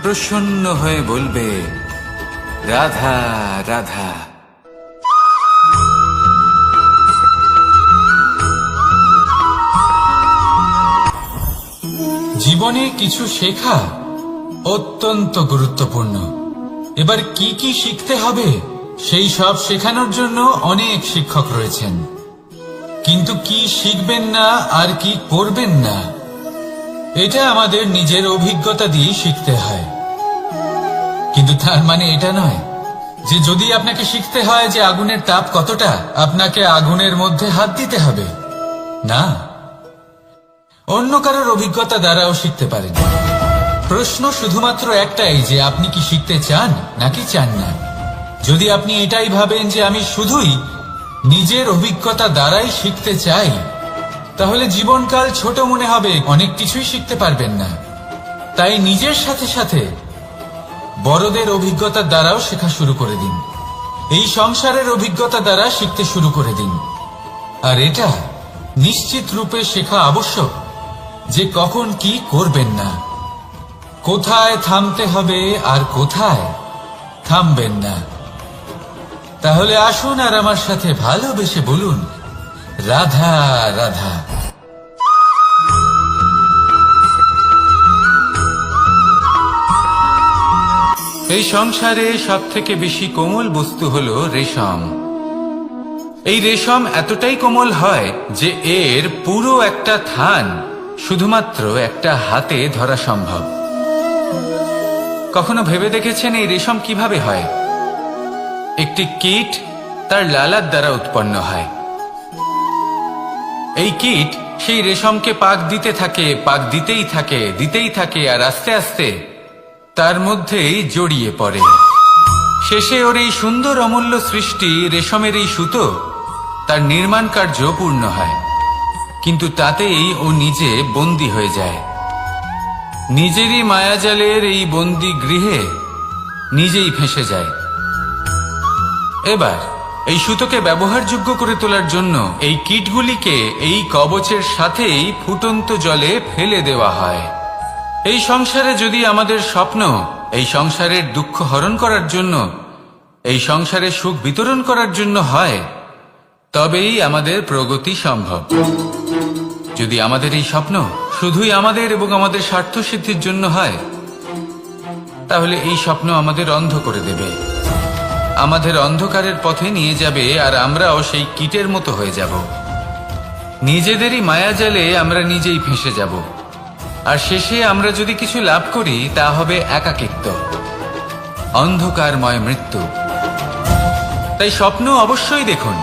প্রসন্ন হয়ে বলবে, রাধা রাধা। জীবনে কিছু শেখা অত্যন্ত গুরুত্বপূর্ণ। এবার কি কি শিখতে হবে সেই সব শেখানোর জন্য অনেক শিক্ষক রয়েছেন, কিন্তু কি শিখবেন না আর কি করবেন না এটা আমাদের নিজের অভিজ্ঞতা দিয়ে শিখতে হয়। কিন্তু তার মানে এটা নয় যে যদি আপনাকে শিখতে হয় যে আগুনের তাপ কতটা, আপনাকে আগুনের মধ্যে হাত দিতে হবে। না, অন্য কারোর অভিজ্ঞতা দ্বারাও শিখতে পারেন। প্রশ্ন শুধুমাত্র একটাই যে আপনি কি শিখতে চান নাকি চান না। যদি আপনি এটাই ভাবেন যে আমি শুধুই নিজের অভিজ্ঞতা দ্বারাই শিখতে চাই, তাহলে জীবনকাল ছোট মনে হবে, অনেক কিছুই শিখতে পারবেন না। তাই নিজের সাথে সাথে বড়দের অভিজ্ঞতার দ্বারাও শেখা শুরু করে দিন। এই সংসারের অভিজ্ঞতা দ্বারা শিখতে শুরু করে দিন। আর এটা নিশ্চিত রূপে শেখা আবশ্যক যে কখন কি করবেন না, কোথায় থামতে হবে আর কোথায় থামবেন না। তাহলে আসুন আর আমার সাথে ভালোবেসে বলুন, রাধা রাধা। এই সংসারে সব থেকে বেশি কোমল বস্তু হলো রেশম। এই রেশম এতটাই কোমল হয় যে এর পুরো একটা থান শুধুমাত্র একটা হাতে ধরা সম্ভব। কখনো ভেবে দেখেছেন এই রেশম কিভাবে হয়? একটি কীট তার লালার দ্বারা উৎপন্ন হয়। এই কীট সেই রেশমকে পাক দিতে থাকে, পাক দিতেই থাকে, দিতেই থাকে, আর আস্তে আস্তে তার মধ্যেই জড়িয়ে পড়ে। শেষে ওর এই সুন্দর অমূল্য সৃষ্টি রেশমের এই সুতো তার নির্মাণ কার্য পূর্ণ হয়, কিন্তু তাতেই ও নিজে বন্দী হয়ে যায়। নিজেরই মায়াজালের এই বন্দী গৃহে নিজেই ফেঁসে যায়। এবার এই সুতোকে ব্যবহারযোগ্য করে তোলার জন্য এই কীটগুলিকে এই কবচের সাথেই ফুটন্ত জলে ফেলে দেওয়া হয়। এই সংসারে যদি আমাদের স্বপ্ন এই সংসারের দুঃখ হরণ করার জন্য, এই সংসারে সুখ বিতরণ করার জন্য হয়, তবেই আমাদের প্রগতি সম্ভব। যদি আমাদের এই স্বপ্ন শুধুই আমাদের এবং আমাদের স্বার্থ সিদ্ধির জন্য হয়, তাহলে এই স্বপ্ন আমাদের অন্ধ করে দেবে, আমাদের অন্ধকারের পথে নিয়ে যাবে, আর আমরাও সেই কীটের মতো হয়ে যাব। নিজেদেরই মায়াজালে আমরা নিজেই ফেঁসে যাব, আর শেষে আমরা যদি কিছু লাভ করি তা হবে একাকিত্ব, অন্ধকারময় মৃত্যু। তাই স্বপ্ন অবশ্যই দেখুন,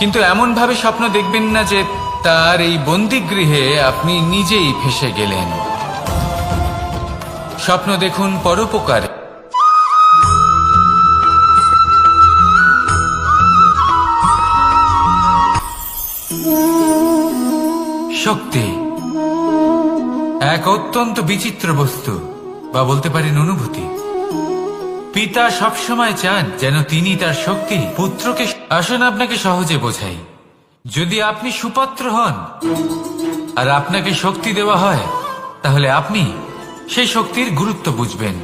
কিন্তু এমন ভাবে স্বপ্ন দেখবেন না যে তার এই বন্দিগৃহে আপনি নিজেই ফেঁসে গেলেন। স্বপ্ন দেখুন পরোপকার। শক্তি এক অত্যন্ত বিচিত্র বস্তু, বা বলতে পারেন অনুভূতি। পিতা সবসময় চান যেন তিনি তার শক্তি পুত্রকে। আসুন আপনাকে সহজে বোঝাই। যদি আপনি সুপাত্র হন আর আপনাকে শক্তি দেওয়া হয়, তাহলে আপনি সেই শক্তির গুরুত্ব বুঝবেন,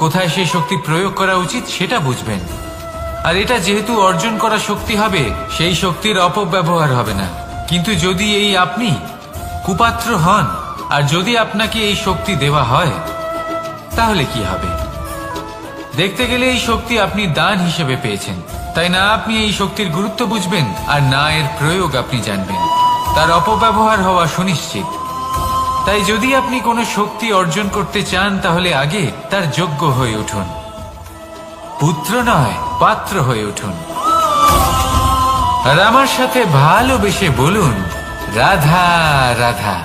কোথায় সেই শক্তি প্রয়োগ করা উচিত সেটা বুঝবেন। আর এটা যেহেতু অর্জন করা শক্তি হবে, সেই শক্তির অপব্যবহার হবে না। কিন্তু যদি এই আপনি কুপাত্র হন আর যদি আপনাকে এই শক্তি দেওয়া হয়, তাহলে কি হবে? দেখতে গেলে এই শক্তি আপনি দান হিসেবে পেয়েছেন, তাই না আপনি এই শক্তির গুরুত্ব বুঝবেন আর না এর প্রয়োগ আপনি জানবেন। তার অপব্যবহার হওয়া সুনিশ্চিত। তাই যদি আপনি কোনো শক্তি অর্জন করতে চান, তাহলে আগে তার যোগ্য হয়ে উঠুন, পুত্র নয় পাত্র হয়ে উঠুন। আর আমার সাথে ভালোবেসে বলুন, রাধা রাধা।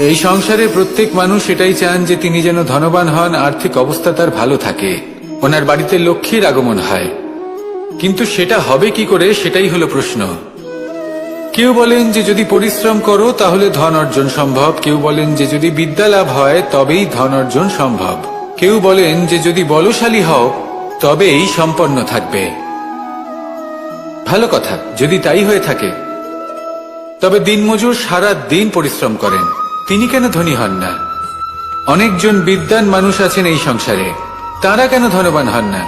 এই সংসারে প্রত্যেক মানুষ এটাই চান যে তিনি যেন ধনবান হন, আর্থিক অবস্থা তার ভালো থাকে, ওনার বাড়িতে লক্ষ্মীর আগমন হয়। কিন্তু সেটা হবে কি করে, সেটাই হলো প্রশ্ন। কেউ বলেন যে যদি পরিশ্রম করো তাহলে ধন অর্জন সম্ভব, কেউ বলেন যে যদি বিদ্যা লাভ হয় তবেই ধন অর্জন সম্ভব, কেউ বলেন যে যদি বলশালী হও তবেই সম্পন্ন থাকবে। ভালো কথা, যদি তাই হয়ে থাকে, তবে দিনমজুর সারা দিন পরিশ্রম করেন, তিনি কেন ধনী হন না? অনেকজন বিদ্বান মানুষ আছেন এই সংসারে, তারা কেন ধনবান হন না?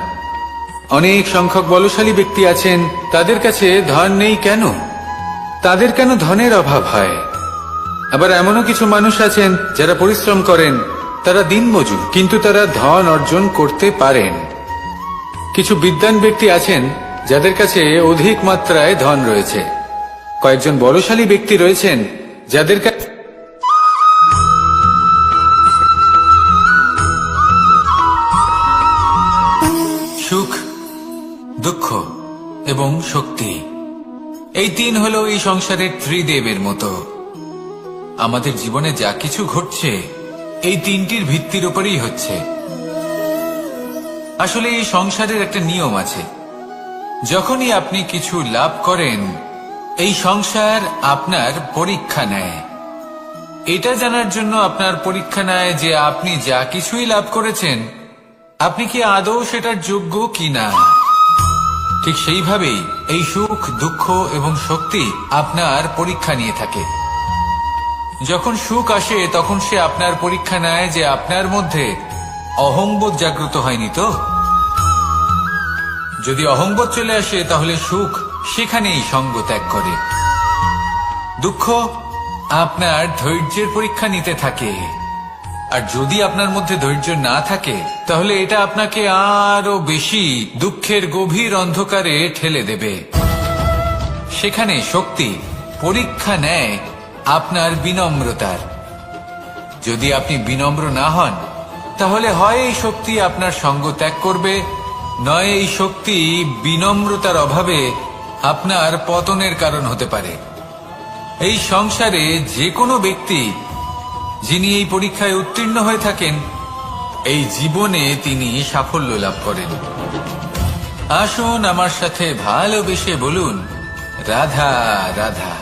অনেক সংখ্যক বলশালী ব্যক্তি আছেন, তাদের কাছে ধন নেই কেন? তাদের কেন ধনের অভাব হয়? আবার এমনও কিছু মানুষ আছেন যারা পরিশ্রম করেন, তারা দিনমজুর, কিন্তু তারা ধন অর্জন করতে পারেন। কিছু বিদ্বান ব্যক্তি আছেন যাদের কাছে অধিক মাত্রায় ধন রয়েছে, কয়েকজন বলশালী ব্যক্তি রয়েছেন যাদের কাছে সুখ, দুঃখ এবং শক্তি, এই তিন হলো এই সংসারের ত্রিদেবের মতো। আমাদের জীবনে যা কিছু ঘটছে এই তিনটির ভিত্তির উপরেই হচ্ছে। আসলে এই সংসারের একটা নিয়ম আছে, যখনই আপনি কিছু লাভ করেন, এই সংসার আপনার পরীক্ষা নেয়। এটা জানার জন্য আপনার পরীক্ষা নেয় যে আপনি যা কিছুই লাভ করেছেন, আপনি কি আদৌ সেটার যোগ্য কিনা। ঠিক সেইভাবেই এই সুখ, দুঃখ এবং শক্তি আপনার পরীক্ষা নিয়ে থাকে। যখন সুখ আসে তখন সে আপনার পরীক্ষা নেয় যে আপনার মধ্যে অহংবোধ জাগ্রত হয়নি তো। যদি অহংবোধ চলে আসে তাহলে সুখ সেখানেই সঙ্গ ত্যাগ করে। দুঃখ আপনার ধৈর্যের পরীক্ষা নিতে থাকে, আর যদি আপনার মধ্যে ধৈর্য না থাকে তাহলে এটা আপনাকে আরো বেশি দুঃখের গভীর অন্ধকারে ঠেলে দেবে। সেখানে শক্তি পরীক্ষা নেয় আপনার বিনম্রতার। যদি আপনি বিনম্র না হন, তাহলে হয় এই শক্তি আপনার সঙ্গ ত্যাগ করবে, নয় এই শক্তি বিনম্রতার অভাবে আপনার পতনের কারণ হতে পারে। এই সংসারে যে কোনো ব্যক্তি যিনি এই পরীক্ষায় উত্তীর্ণ হয়ে থাকেন, এই জীবনে তিনি সাফল্য লাভ করেন। আসুন আমার সাথে ভালোবেসে বলুন, রাধা রাধা।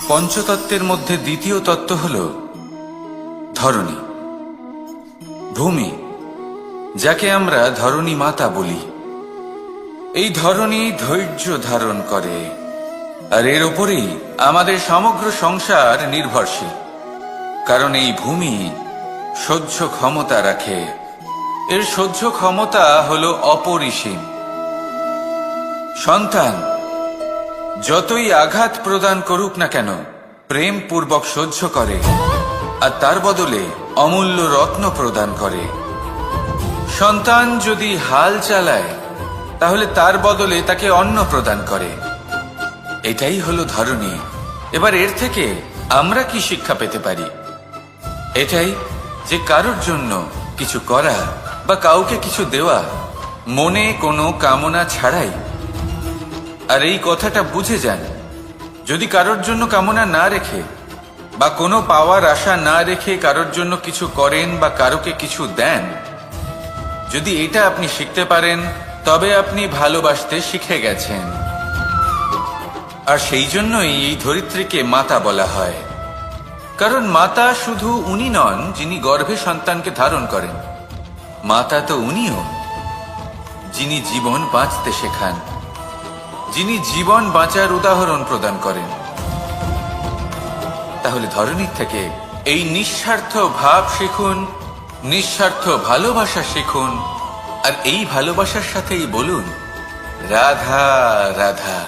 পঞ্চতত্ত্বের মধ্যে দ্বিতীয় তত্ত্ব হল ধরণী, ভূমি, যাকে আমরা ধরণী মাতা বলি। এই ধরণী ধৈর্য ধারণ করে, আর এর উপরেই আমাদের সমগ্র সংসার নির্ভরশীল। কারণ এই ভূমি সহ্য ক্ষমতা রাখে, এর সহ্য ক্ষমতা হল অপরিসীম। সন্তান যতই আঘাত প্রদান করুক না কেন, প্রেম পূর্বক সহ্য করে, আর তার বদলে অমূল্য রত্ন প্রদান করে। সন্তান যদি হাল চালায়, তাহলে তার বদলে তাকে অন্ন প্রদান করে। এটাই হলো ধরণী। এবার এর থেকে আমরা কি শিক্ষা পেতে পারি? এটাই যে কারোর জন্য কিছু করা বা কাউকে কিছু দেওয়া মনে কোনো কামনা ছাড়াই। আর এই কথাটা বুঝে যান, যদি কারোর জন্য কামনা না রেখে বা কোনো পাওয়ার আশা না রেখে কারোর জন্য কিছু করেন বা কারোকে কিছু দেন, যদি এটা আপনি শিখতে পারেন, তবে আপনি ভালোবাসতে শিখে গেছেন। আর সেই জন্যই এই ধরিত্রীকে মাতা বলা হয়। কারণ মাতা শুধু উনি নন যিনি গর্ভে সন্তানকে ধারণ করেন, মাতা তো উনিও যিনি জীবন বাঁচতে শেখান, যিনি জীবন বাঁচার উদাহরণ প্রদান করেন। তাহলে ধরণীর থেকে এই নিঃস্বার্থ ভাব শিখুন, নিঃস্বার্থ ভালোবাসা শিখুন, আর এই ভালোবাসার সাথেই বলুন, রাধা রাধা।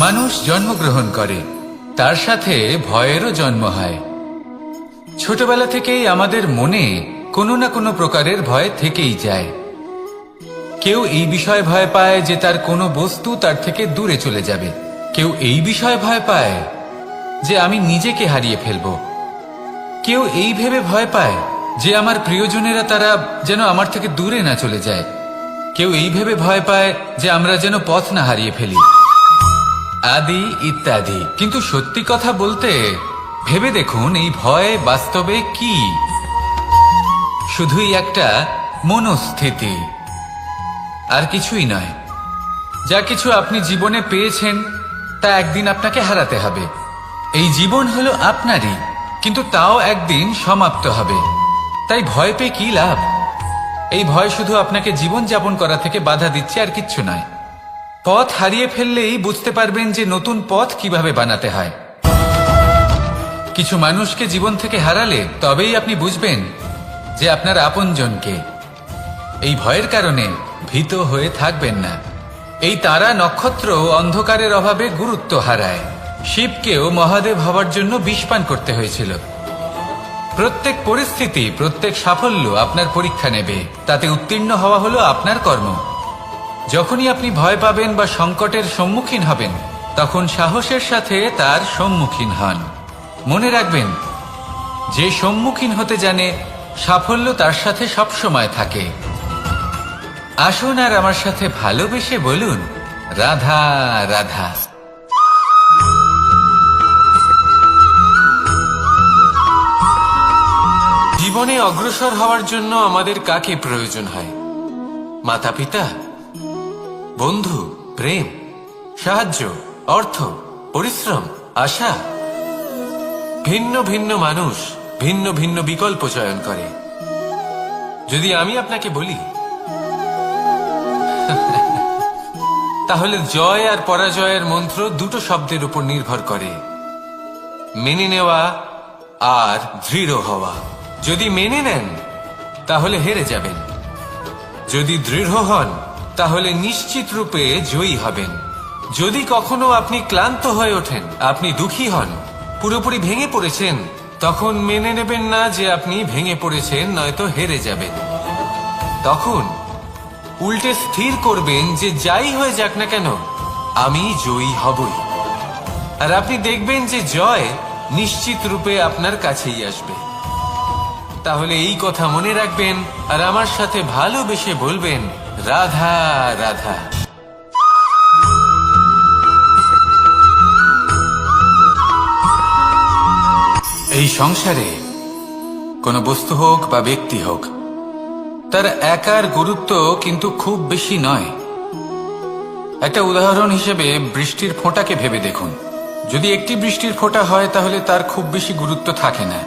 মানুষ জন্মগ্রহণ করে, তার সাথে ভয়েরও জন্ম হয়। ছোটবেলা থেকেই আমাদের মনে কোনো না কোনো প্রকারের ভয় থেকেই যায়। কেউ এই বিষয়ে ভয় পায় যে তার কোনো বস্তু তার থেকে দূরে চলে যাবে, কেউ এই বিষয়ে ভয় পায় যে আমি নিজেকে হারিয়ে ফেলব, কেউ এই ভেবে ভয় পায় যে আমার প্রিয়জনেরা তারা যেন আমার থেকে দূরে না চলে যায়, কেউ এই ভেবে ভয় পায় যে আমরা যেন পথ না হারিয়ে ফেলি, আদি ইত্যাদি। কিন্তু সত্যি কথা বলতে, ভেবে দেখুন এই ভয় বাস্তবে কি? শুধুই একটা মনস্থিতি, আর কিছুই নয়। যা কিছু আপনি জীবনে পেয়েছেন তা একদিন আপনাকে হারাতে হবে। এই জীবন হলো আপনারই, কিন্তু তাও একদিন সমাপ্ত হবে। তাই ভয় পেয়ে কি লাভ? এই ভয় শুধু আপনাকে জীবন যাপন করা থেকে বাধা দিচ্ছে, আর কিচ্ছু নয়। পথ হারিয়ে ফেললেই বুঝতে পারবেন যে নতুন পথ কিভাবে বানাতে হয়। কিছু মানুষকে জীবন থেকে হারালে তবেই আপনি বুঝবেন যে আপনার আপনজনকে। এই ভয়ের কারণে ভীত হয়ে থাকবেন না। এই তারা নক্ষত্র অন্ধকারের অভাবে গুরুত্ব হারায়। শিবকেও মহাদেব হওয়ার জন্য বিষপান করতে হয়েছিল। প্রত্যেক পরিস্থিতি, প্রত্যেক সাফল্য আপনার পরীক্ষা নেবে, তাতে উত্তীর্ণ হওয়া হলো আপনার কর্ম। যখনই আপনি ভয় পাবেন বা সংকটের সম্মুখীন হবেন, তখন সাহসের সাথে তার সম্মুখীন হন। মনে রাখবেন, যে সম্মুখীন হতে জানে, সাফল্য তার সাথে সবসময় থাকে। আসুন আর আমার সাথে ভালোবেসে বলুন, রাধা রাধা। জীবনে অগ্রসর হওয়ার জন্য আমাদের কাকে প্রয়োজন হয়? মাতা পিতা, বন্ধু, প্রেম, সাহায্য, অর্থ, পরিশ্রম, আশা। ভিন্ন ভিন্ন মানুষ ভিন্ন ভিন্ন বিকল্প চয়ন করে। যদি আমি আপনাকে বলি, তাহলে জয় আর পরাজয়ের মন্ত্র দুটো শব্দের উপর নির্ভর করে, মেনে নেওয়া আর দৃঢ় হওয়া। যদি মেনে নেন তাহলে হেরে যাবেন, যদি দৃঢ় হন তাহলে নিশ্চিত রূপে জয়ী হবেন। যদি কখনো আপনি ক্লান্ত হয়ে ওঠেন, আপনি দুঃখী হন, পুরোপুরি ভেঙে পড়েছেন, তখন মেনে নেবেন না যে আপনি ভেঙে পড়েছেন, নয়তো হেরে যাবেন। তখন উল্টে স্থির করবেন যে যাই হয়ে যাক না কেন, আমি জয়ী হবই। আর আপনি দেখবেন যে জয় নিশ্চিত রূপে আপনার কাছেই আসবে। তাহলে এই কথা মনে রাখবেন আর আমার সাথে ভালোবেসে বলবেন, রাধা রাধা। এই সংসারে কোনো বস্তু হোক বা ব্যক্তি হোক, তার একার গুরুত্ব কিন্তু খুব বেশি নয়। একটা উদাহরণ হিসেবে বৃষ্টির ফোঁটাকে ভেবে দেখুন। যদি একটি বৃষ্টির ফোঁটা হয় তাহলে তার খুব বেশি গুরুত্ব থাকে না,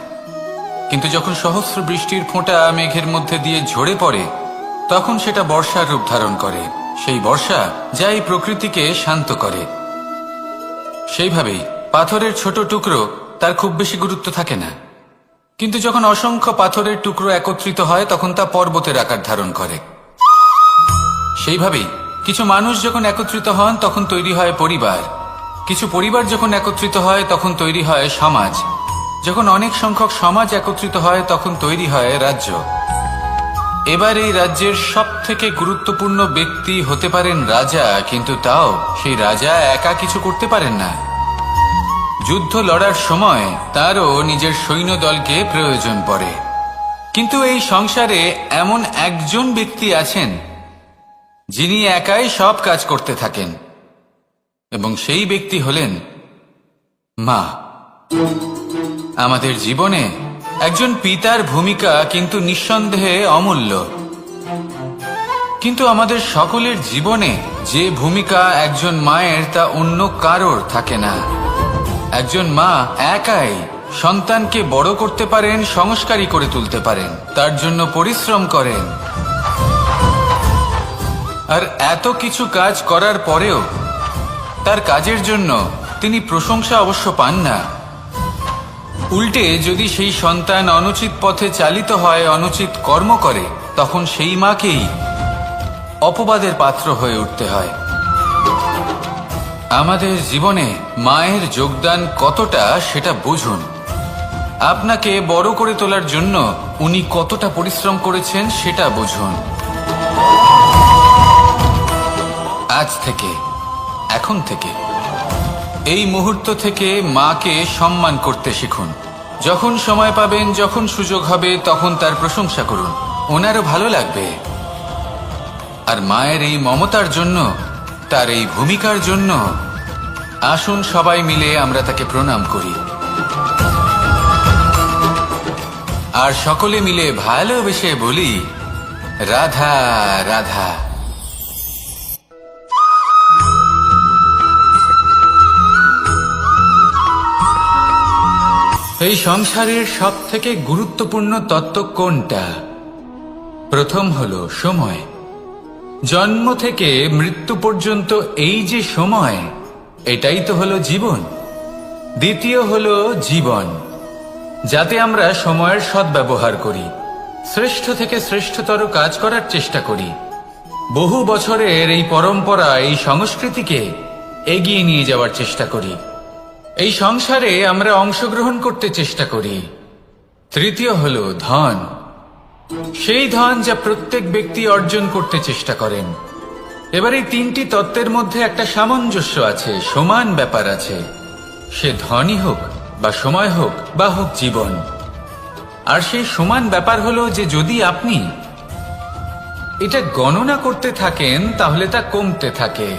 কিন্তু যখন সহস্র বৃষ্টির ফোঁটা মেঘের মধ্যে দিয়ে ঝরে পড়ে তখন সেটা বর্ষার রূপ ধারণ করে। সেই বর্ষা যা এই প্রকৃতিকে শান্ত করে। সেইভাবেই পাথরের ছোট টুকরো, তার খুব বেশি গুরুত্ব থাকে না, কিন্তু যখন অসংখ্য পাথরের টুকরো একত্রিত হয় তখন তা পর্বতের আকার ধারণ করে। সেইভাবেই কিছু মানুষ যখন একত্রিত হন তখন তৈরি হয় পরিবার, কিছু পরিবার যখন একত্রিত হয় তখন তৈরি হয় সমাজ, যখন অনেক সংখ্যক সমাজ একত্রিত হয় তখন তৈরি হয় রাজ্য। এবার এই রাজ্যের সবথেকে গুরুত্বপূর্ণ ব্যক্তি হতে পারেন রাজা, কিন্তু তাও সেই রাজা একা কিছু করতে পারেন না। যুদ্ধ লড়ার সময় তারও নিজের সৈন্যদলকে প্রয়োজন পড়ে। কিন্তু এই সংসারে এমন একজন ব্যক্তি আছেন যিনি একাই সব কাজ করতে থাকেন, এবং সেই ব্যক্তি হলেন মা। আমাদের জীবনে একজন পিতার ভূমিকা কিন্তু নিঃসন্দেহে অমূল্য, কিন্তু আমাদের সকলের জীবনে যে ভূমিকা একজন মায়ের তা অন্য কারোর থাকে না। একজন মা একাই সন্তানকে বড় করতে পারেন, সংস্কারী করে তুলতে পারেন, তার জন্য পরিশ্রম করেন। আর এত কিছু কাজ করার পরেও তার কাজের জন্য তিনি প্রশংসা অবশ্য পান না। উল্টে যদি সেই সন্তান অনুচিত পথে চালিত হয়, অনুচিত কর্ম করে, তখন সেই মাকেই অপবাদের পাত্র হয়ে উঠতে হয়। আমাদের জীবনে মায়ের যোগদান কতটা সেটা বুঝুন। আপনাকে বড় করে তোলার জন্য উনি কতটা পরিশ্রম করেছেন সেটা বুঝুন। আজ থেকে, এখন থেকে, এই মুহূর্ত থেকে মাকে সম্মান করতে শিখুন। যখন সময় পাবেন, যখন সুযোগ হবে, তখন তার প্রশংসা করুন, ওনারও ভালো লাগবে। আর মায়ের এই মমতার জন্য, তার এই ভূমিকার জন্য আসুন সবাই মিলে আমরা তাকে প্রণাম করি, আর সকলে মিলে ভালোবেসে বলি রাধা রাধা। এই সংসারের সব থেকে গুরুত্বপূর্ণ তত্ত্ব কোনটা? প্রথম হলো সময়। জন্ম থেকে মৃত্যু পর্যন্ত এই যে সময়, এটাই তো হলো জীবন। দ্বিতীয় হলো জীবন, যাতে আমরা সময়ের সদ্ব্যবহার করি, শ্রেষ্ঠ থেকে শ্রেষ্ঠতর কাজ করার চেষ্টা করি। বহু বছরের এই পরম্পরা, এই সংস্কৃতিকে এগিয়ে নিয়ে যাওয়ার চেষ্টা করি। এই সংসারে আমরা অংশগ্রহণ করতে চেষ্টা করি। তৃতীয় হলো ধন, সেই ধন যা প্রত্যেক ব্যক্তি অর্জন করতে চেষ্টা করেন। এবার এই তিনটি তত্ত্বের মধ্যে একটা সামঞ্জস্য আছে, সমান ব্যাপার আছে। সে ধনই হোক বা সময় হোক বা হোক জীবন। আর সেই সমান ব্যাপার হলো যে যদি আপনি এটা গণনা করতে থাকেন তাহলে তা কমতে থাকে,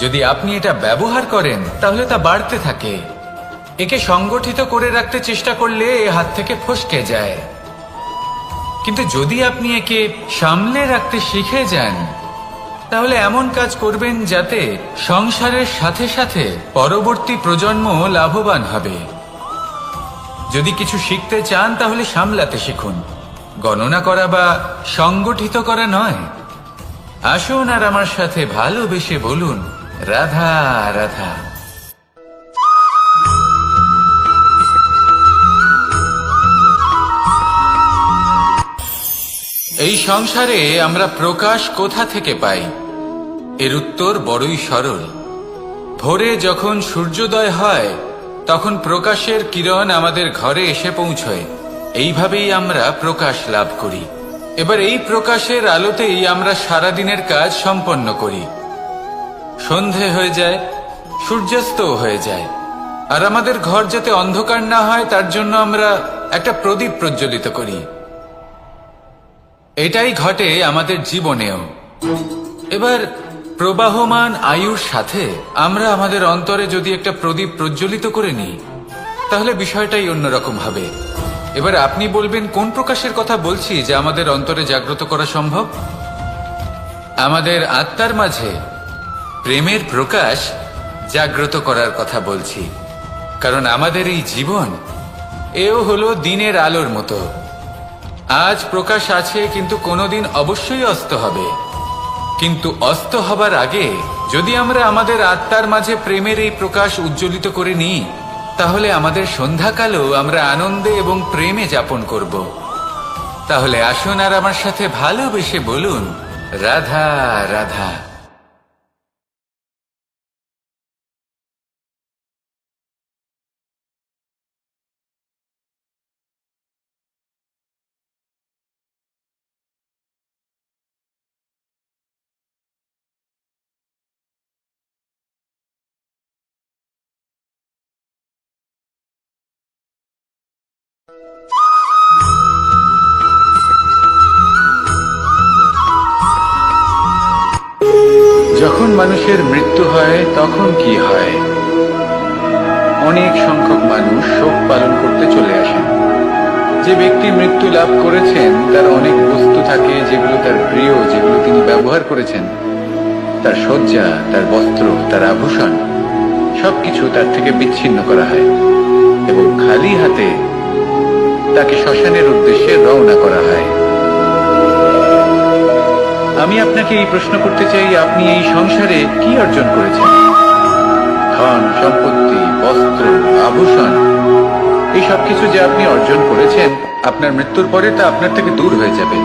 যদি আপনি এটা ব্যবহার করেন তাহলে তা বাড়তে থাকে। একে সংগঠিত করে রাখতে চেষ্টা করলে এ হাত থেকে ফসকে যায়, কিন্তু যদি আপনি একে সামলে রাখতে শিখে যান তাহলে এমন কাজ করবেন যাতে সংসারের সাথে সাথে পরবর্তী প্রজন্ম লাভবান হবে। যদি কিছু শিখতে চান তাহলে সামলাতে শিখুন, গণনা করা বা সংগঠিত করা নয়। আসুন আর আমার সাথে ভালোবেসে বলুন রাধা রাধা। এই সংসারে আমরা প্রকাশ কোথা থেকে পাই? এর উত্তর বড়ই সরল। ভোরে যখন সূর্যোদয় হয় তখন প্রকাশের কিরণ আমাদের ঘরে এসে পৌঁছয়। এইভাবেই আমরা প্রকাশ লাভ করি। এবার এই প্রকাশের আলোতেই আমরা সারাদিনের কাজ সম্পন্ন করি। সন্ধে হয়ে যায়, সূর্যাস্তও হয়ে যায়, আর আমাদের ঘর যাতে অন্ধকার না হয় তার জন্য আমরা একটা প্রদীপ প্রজ্বলিত করি। এটাই ঘটে আমাদের জীবনেও। এবার প্রবাহমান আয়ুর সাথে আমরা আমাদের অন্তরে যদি একটা প্রদীপ প্রজ্বলিত করে নিই, তাহলে বিষয়টাই অন্যরকম হবে। এবার আপনি বলবেন কোন প্রকাশের কথা বলছি যা আমাদের অন্তরে জাগ্রত করা সম্ভব? আমাদের আত্মার মাঝে প্রেমের প্রকাশ জাগ্রত করার কথা বলছি। কারণ আমাদের এই জীবন এও হলো দিনের আলোর মতো। আজ প্রকাশ আছে, কিন্তু কোনোদিন অবশ্যই অস্ত হবে। কিন্তু অস্ত হবার আগে যদি আমরা আমাদের আত্মার মাঝে প্রেমের এই প্রকাশ উজ্জ্বলিত করে নিই, তাহলে আমাদের সন্ধ্যাকালও আমরা আনন্দে এবং প্রেমে যাপন করব। তাহলে আসুন আর আমার সাথে ভালোবেসে বলুন, রাধা রাধা। যখন মানুষের মৃত্যু হয় তখন কি হয়? অনেক সংখ্যক মানুষ শোক পালন করতে চলে আসেন। যে ব্যক্তি মৃত্যু লাভ করেছেন তার অনেক বস্তু থাকে যেগুলো তার প্রিয়, যেগুলো তিনি ব্যবহার করেছেন। তার শয্যা, তার বস্ত্র, তার আভূষণ সবকিছু তার থেকে বিচ্ছিন্ন করা হয় এবং খালি হাতে তাকে শ্মশানের উদ্দেশ্যে রওনা করা হয়। আমি আপনাকে এই প্রশ্ন করতে চাই, আপনি এই সংসারে কি অর্জন করেছেন? ধন সম্পত্তি, বস্ত্র, আভূষণ, এই সবকিছু যে আপনি অর্জন করেছেন, আপনার মৃত্যুর পরে তা আপনার থেকে দূর হয়ে যাবে।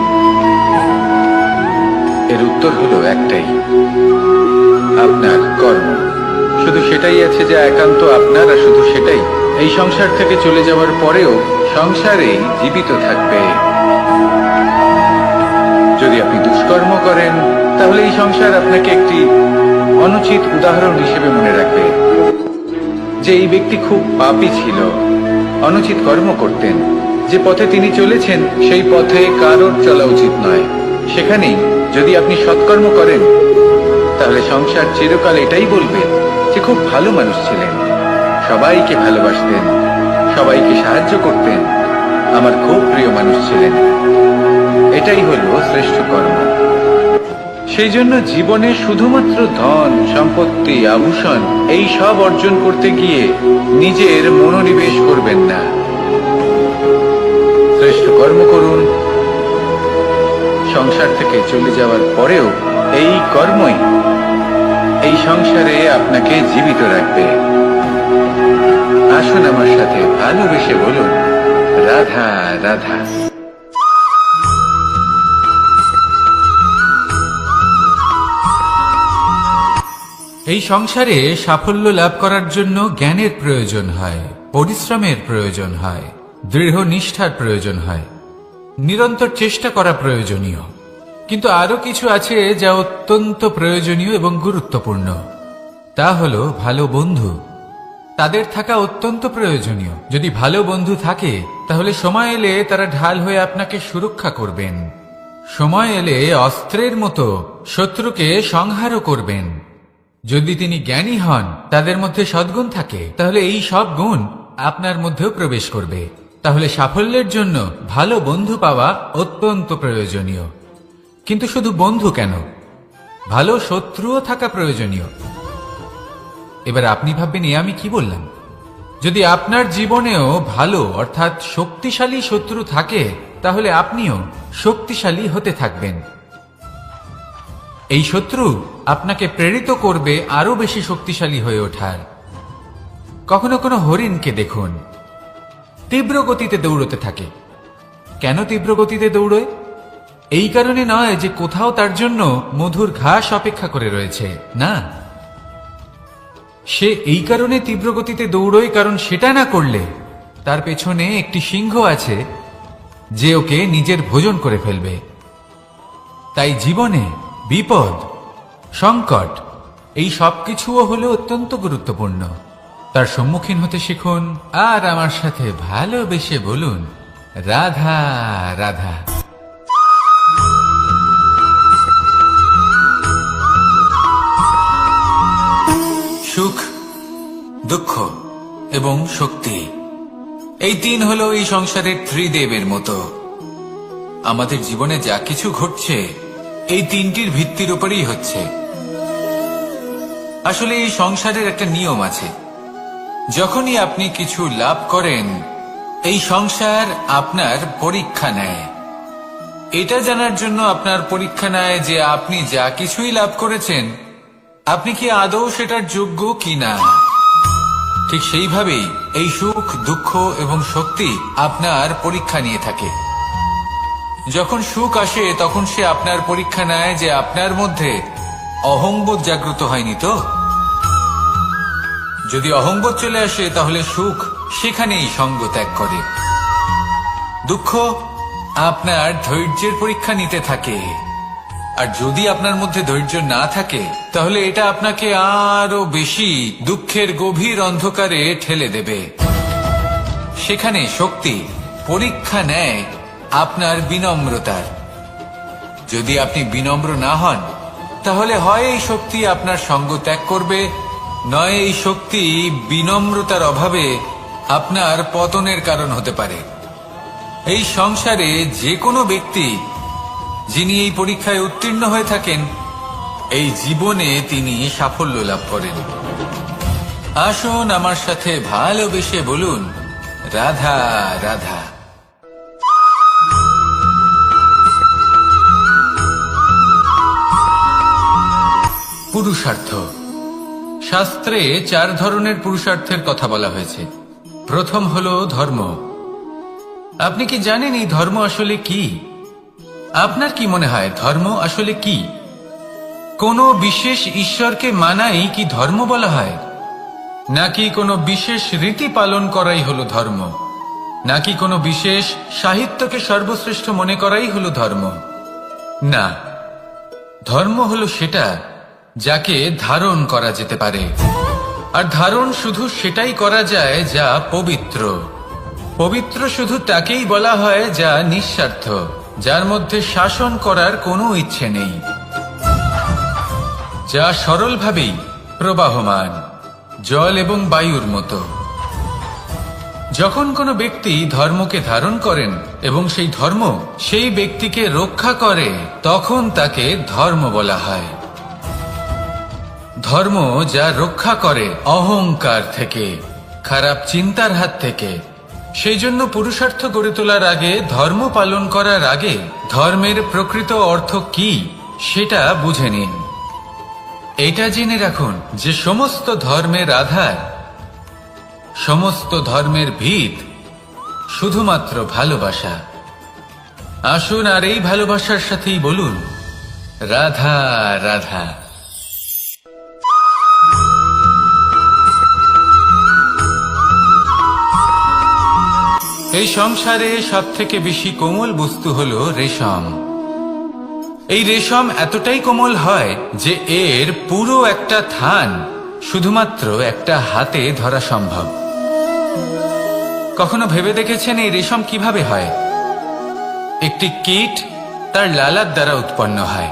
এর উত্তর হলো একটাই, আপনার কর্ম। শুধু সেটাই আছে যা একান্ত আপনার, আর শুধু সেটাই এই সংসার থেকে চলে যাওয়ার পরেও সংসারেই জীবিত থাকবে। যদি আপনি দুষ্কর্ম করেন, তাহলে এই সংসার আপনাকে একটি অনুচিত উদাহরণ হিসেবে মনে রাখবে যে এই ব্যক্তি খুব পাপী ছিল, অনুচিত কর্ম করতেন। যে পথে তিনি চলেছেন সেই পথে কারোর চলা উচিত নয়। সেখানেই যদি আপনি সৎকর্ম করেন, তাহলে সংসার চিরকাল এটাই বলবে যে খুব ভালো মানুষ ছিলেন, সবাইকে ভালোবাসতেন, সবাইকে সাহায্য করতেন, আমার খুব প্রিয় মানুষ ছিলেন। এটাই হলো শ্রেষ্ঠ কর্ম। সেই জন্য জীবনে শুধুমাত্র ধন সম্পত্তি, আভূষণ এই সব অর্জন করতে গিয়ে নিজের মনোনিবেশ করবেন না। শ্রেষ্ঠ কর্ম করুন। সংসার থেকে চলে যাওয়ার পরেও এই কর্মই এই সংসারে আপনাকে জীবিত রাখবে। আসুন আমার সাথে ভালোবেসে বলুন, রাধা রাধা। এই সংসারে সাফল্য লাভ করার জন্য জ্ঞানের প্রয়োজন হয়, পরিশ্রমের প্রয়োজন হয়, দৃঢ় নিষ্ঠার প্রয়োজন হয়, নিরন্তর চেষ্টা করা প্রয়োজনীয়। কিন্তু আরো কিছু আছে যা অত্যন্ত প্রয়োজনীয় এবং গুরুত্বপূর্ণ। তা হলো ভালো বন্ধু। তাদের থাকা অত্যন্ত প্রয়োজনীয়। যদি ভালো বন্ধু থাকে, তাহলে সময় এলে তারা ঢাল হয়ে আপনাকে সুরক্ষা করবেন। সময় এলে অস্ত্রের মতো শত্রুকে সংহারও করবেন। যদি তিনি জ্ঞানী হন, তাদের মধ্যে সদ্গুণ থাকে, তাহলে এই সব গুণ আপনার মধ্যেও প্রবেশ করবে। তাহলে সাফল্যের জন্য ভালো বন্ধু পাওয়া অত্যন্ত প্রয়োজনীয়। কিন্তু শুধু বন্ধু কেন, ভালো শত্রুও থাকা প্রয়োজনীয়। এবার আপনি ভাববেন, এ আমি কি বললাম? যদি আপনার জীবনেও ভালো অর্থাৎ শক্তিশালী শত্রু থাকে, তাহলে আপনিও শক্তিশালী হতে থাকবেন। এই শত্রু আপনাকে প্রেরিত করবে আরো বেশি শক্তিশালী হয়ে ওঠার। কখনো কোনো হরিণকে দেখুন, তীব্র গতিতে দৌড়তে থাকে। কেন তীব্র গতিতে দৌড়য়? এই কারণে নয় যে কোথাও তার জন্য মধুর ঘাস অপেক্ষা করে রয়েছে, না। সে এই কারণে তীব্র গতিতে দৌড়য় কারণ সেটা না করলে তার পেছনে একটি সিংহ আছে যে ওকে নিজের ভোজন করে ফেলবে। তাই জীবনে বিপদ, সংকট এই সবকিছুও হলো অত্যন্ত গুরুত্বপূর্ণ। তার সম্মুখীন হতে শিখুন আর আমার সাথে ভালোবেসে বলুন, রাধা রাধা। দুঃখ এবং শক্তি। এই তিন হলো এই সংসারের ত্রিদেবের মতো। আমাদের জীবনে যা কিছু ঘটছে এই তিনটির ভিত্তির উপরেই হচ্ছে। আসলে এই সংসারের একটা নিয়ম আছে, যখনই আপনি কিছু লাভ করেন এই সংসার আপনার পরীক্ষা নেয়। এটা জানার জন্য আপনার পরীক্ষা নেয় যে আপনি যা কিছুই লাভ করেছেন আপনি কি আদৌ সেটার যোগ্য কিনা। ঠিক সেইভাবেই এই সুখ, দুঃখ এবং শক্তি আপনার পরীক্ষা নিয়ে থাকে। যখন সুখ আসে তখন সে আপনার পরীক্ষা নেয় যে আপনার মধ্যে অহংবোধ জাগ্রত হয়নি তো। যদি অহংবোধ চলে আসে তাহলে সুখ সেখানেই সঙ্গ ত্যাগ করে। দুঃখ আপনার ধৈর্যের পরীক্ষা নিতে থাকে, আর যদি আপনার মধ্যে ধৈর্য না থাকে তাহলে এটা আপনাকে আরো বেশি দুঃখের গভীর অন্ধকারে ঠেলে দেবে। সেখানে শক্তি পরীক্ষা নেয় আপনার বিনম্রতার। যদি আপনি বিনম্র না হন তাহলে হয় এই শক্তি আপনার সঙ্গ ত্যাগ করবে, নয় এই শক্তি বিনম্রতার অভাবে আপনার পতনের কারণ হতে পারে। এই সংসারে যে কোনো ব্যক্তি যিনি এই পরীক্ষায় উত্তীর্ণ হয়ে থাকেন এই জীবনে তিনি সাফল্য লাভ করেন। আসুন আমার সাথে ভালোবেসে বলুন, রাধা রাধা। পুরুষার্থ। শাস্ত্রে 4 ধরনের পুরুষার্থের কথা বলা হয়েছে। প্রথম হলো ধর্ম। আপনি কি জানেন এই ধর্ম আসলে কি? আপনার কি মনে হয় ধর্ম আসলে কি? কোনো বিশেষ ঈশ্বরকে মানাই কি ধর্ম বলা হয়, নাকি কোনো বিশেষ রীতি পালন করাই হলো ধর্ম, নাকি কোনো বিশেষ সাহিত্যকে সর্বশ্রেষ্ঠ মনে করাই হলো ধর্ম? না, ধর্ম হলো সেটা যাকে ধারণ করা যেতে পারে, আর ধারণ শুধু সেটাই করা যায় যা পবিত্র। পবিত্র শুধু তাকেই বলা হয় যা নিঃস্বার্থ, যার মধ্যে শাসন করার কোনো ইচ্ছে নেই, যা সরলভাবেই প্রবাহমান, জল এবং বায়ুর মতো। যখন কোনো ব্যক্তি ধর্মকে ধারণ করেন এবং সেই ধর্ম সেই ব্যক্তিকে রক্ষা করে তখন তাকে ধর্ম বলা হয়। ধর্ম যা রক্ষা করে অহংকার থেকে, খারাপ চিন্তার হাত থেকে। সেই জন্য পুরুষার্থ গড়ে তোলার আগে, ধর্ম পালন করার আগে ধর্মের প্রকৃত অর্থ কি সেটা বুঝে নিন। এটা জেনে রাখুন যে সমস্ত ধর্মের আধার, সমস্ত ধর্মের ভিত শুধুমাত্র ভালোবাসা। আসুন আর এই ভালোবাসার সাথেই বলুন, রাধা রাধা। এই সংসারে সবথেকে বেশি কোমল বস্তু হলো রেশম। এই রেশম এতটাই কোমল হয় যে এর পুরো একটা থান শুধুমাত্র একটা হাতে ধরা সম্ভব। কখনো ভেবে দেখেছেন এই রেশম কিভাবে হয়? একটি কীট তার লালার দ্বারা উৎপন্ন হয়।